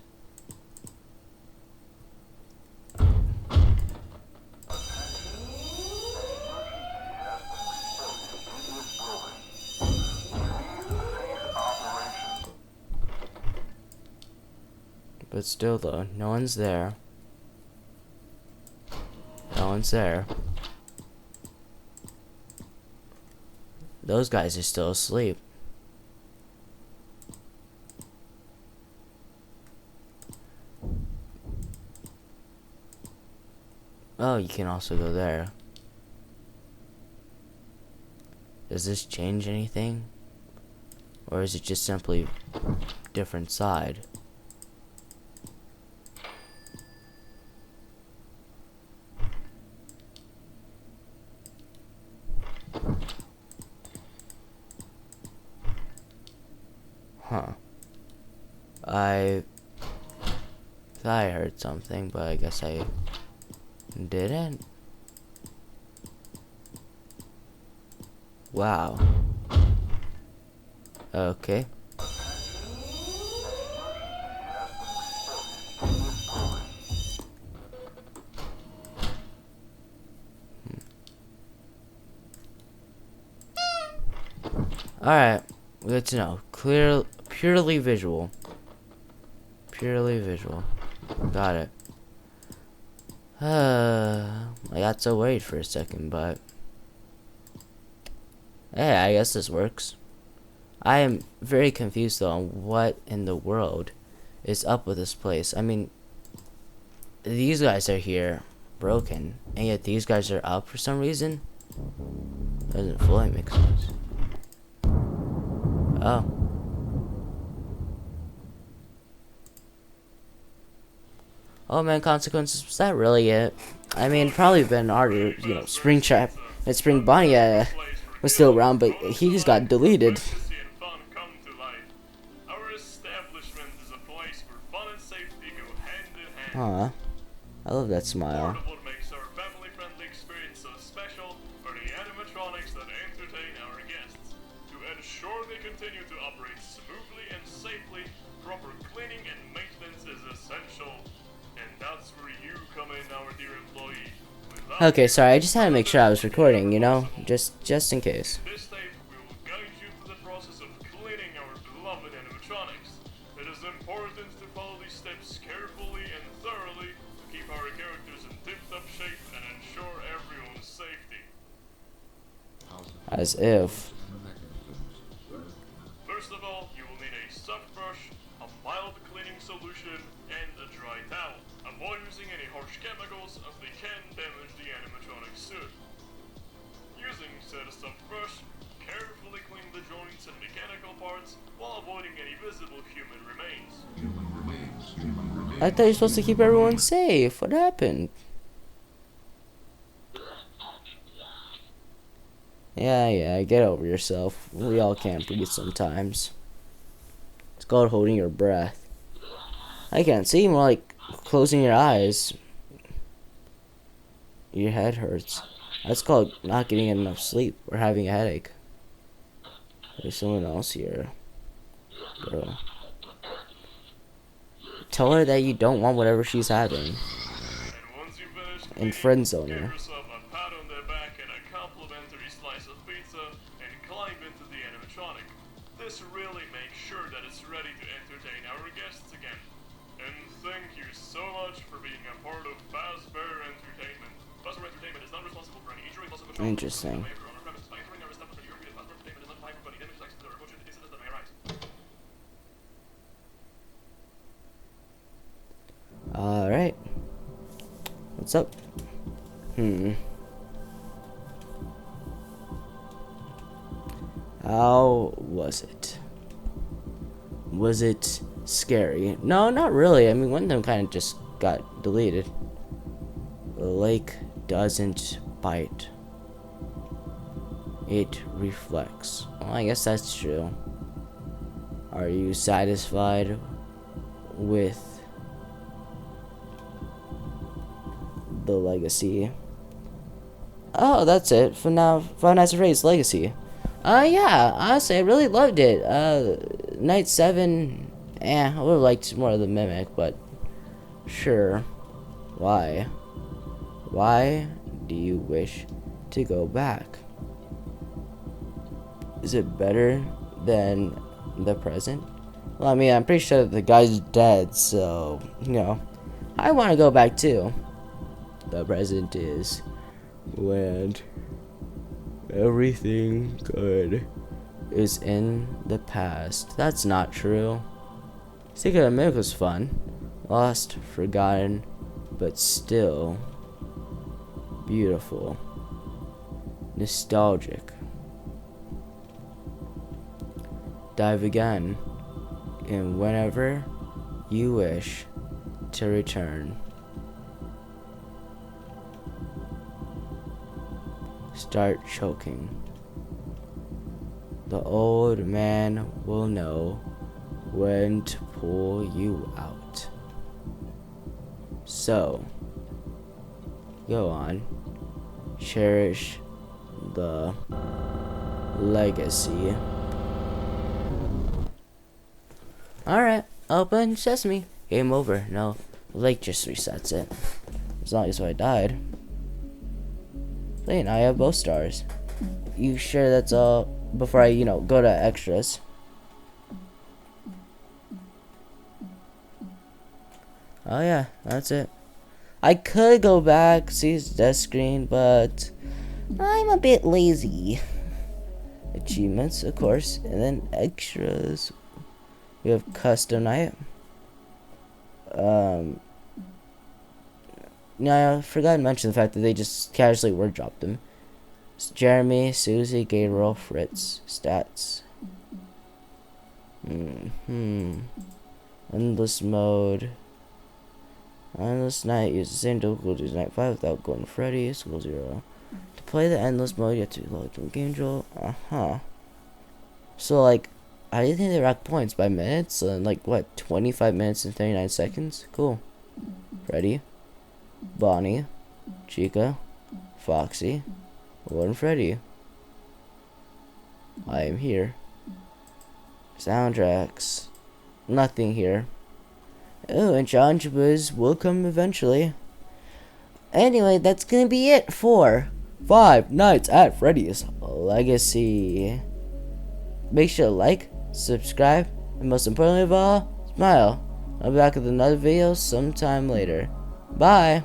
But still, though, no one's there. No one's there. Those guys are still asleep. Oh, you can also go there. Does this change anything? Or is it just simply different side? Huh. I thought I heard something, but I guess I didn't. Wow. Okay. Alright. Good to know. Purely visual. Purely visual. Got it. I got so worried for a second, but hey, I guess this works. I am very confused though on what in the world is up with this place. I mean, these guys are here broken, and yet these guys are up for some reason. Doesn't fully make sense. Oh. Oh man, consequences, was that really it? I mean, probably been harder, you know, Spring Trap and Spring Bonnie was still around, but he just got deleted. Aw, I love that smile. Makes our family-friendly experience so special for the animatronics that entertain our guests. To ensure they continue to operate smoothly and safely, proper cleaning and maintenance is essential. And that's where you come in, our dear employee. Okay, sorry, I just had to make sure I was recording, you know? Just in case. This tape will guide you through the process of cleaning our beloved animatronics. It is important to follow these steps carefully and thoroughly to keep our characters in tip-top shape and ensure everyone's safety. As if. First of all, you will need a soft brush, a mild cleaning solution, stuff first, carefully clean the joints and mechanical parts while avoiding any visible human remains. I thought you were supposed to keep everyone safe. What happened? Yeah, get over yourself. We all can't breathe sometimes. It's called holding your breath. I can't see, more like closing your eyes. Your head hurts. That's called not getting enough sleep or having a headache. There's someone else here. Girl. Tell her that you don't want whatever she's having. And once you finish And cleaning, friend zone give her. yourself a pat on the back and a complimentary slice of pizza and climb into the animatronic. This really makes sure that it's ready to entertain our guests again. And thank you so much for being a part of Fazbear Entertainment. Fazbear Entertainment is not responsible for any injury, loss of control, Interesting. or on our premises. By entering our establishment, you agree that Fazbear Entertainment is not liable for any damages, accidents, or unfortunate incidents that may arise. Alright. What's up? How was it? Was it scary? No, not really. I mean, one of them kind of just got deleted. The lake doesn't bite. It reflects. Well, I guess that's true. Are you satisfied with the legacy? Oh, that's it for now. Five Nights at Freddy's Legacy. Yeah, honestly, I really loved it. Night 7, I would have liked more of the Mimic, but sure. Why? Why do you wish to go back? Is it better than the present? Well, I mean, I'm pretty sure the guy's dead, so, you know, I want to go back too. The present is when everything good is in the past. That's not true. Secret of Mimic was fun. Lost, forgotten, but still beautiful. Nostalgic. Dive again, and whenever you wish to return. Start choking. The old man will know when to pull you out. So, go on. Cherish the legacy. Alright, open sesame. Game over. No, the lake just resets it. As long as I died. Now I have both stars. You sure that's all before I, go to extras? Oh yeah, that's it. I could go back, see his death screen, but I'm a bit lazy. Achievements, of course, and then extras. We have custom night. I forgot to mention the fact that they just casually word dropped them. It's Jeremy, Susie, Gabriel, Fritz. Stats. Endless mode. Endless night. Use the same difficulty as night 5 without going to Freddy. School 0. To play the endless mode, you have to be logged in game drill. So, like, how do you think they rack points? By minutes? Like, what? 25 minutes and 39 seconds? Cool. Freddy. Bonnie. Chica. Foxy. Will and Freddy. I am here. Soundtracks. Nothing here. Oh, and John Chabuz will come eventually. Anyway, that's gonna be it for Five Nights at Freddy's Legacy. Make sure to like, subscribe, and most importantly of all, smile. I'll be back with another video sometime later. Bye!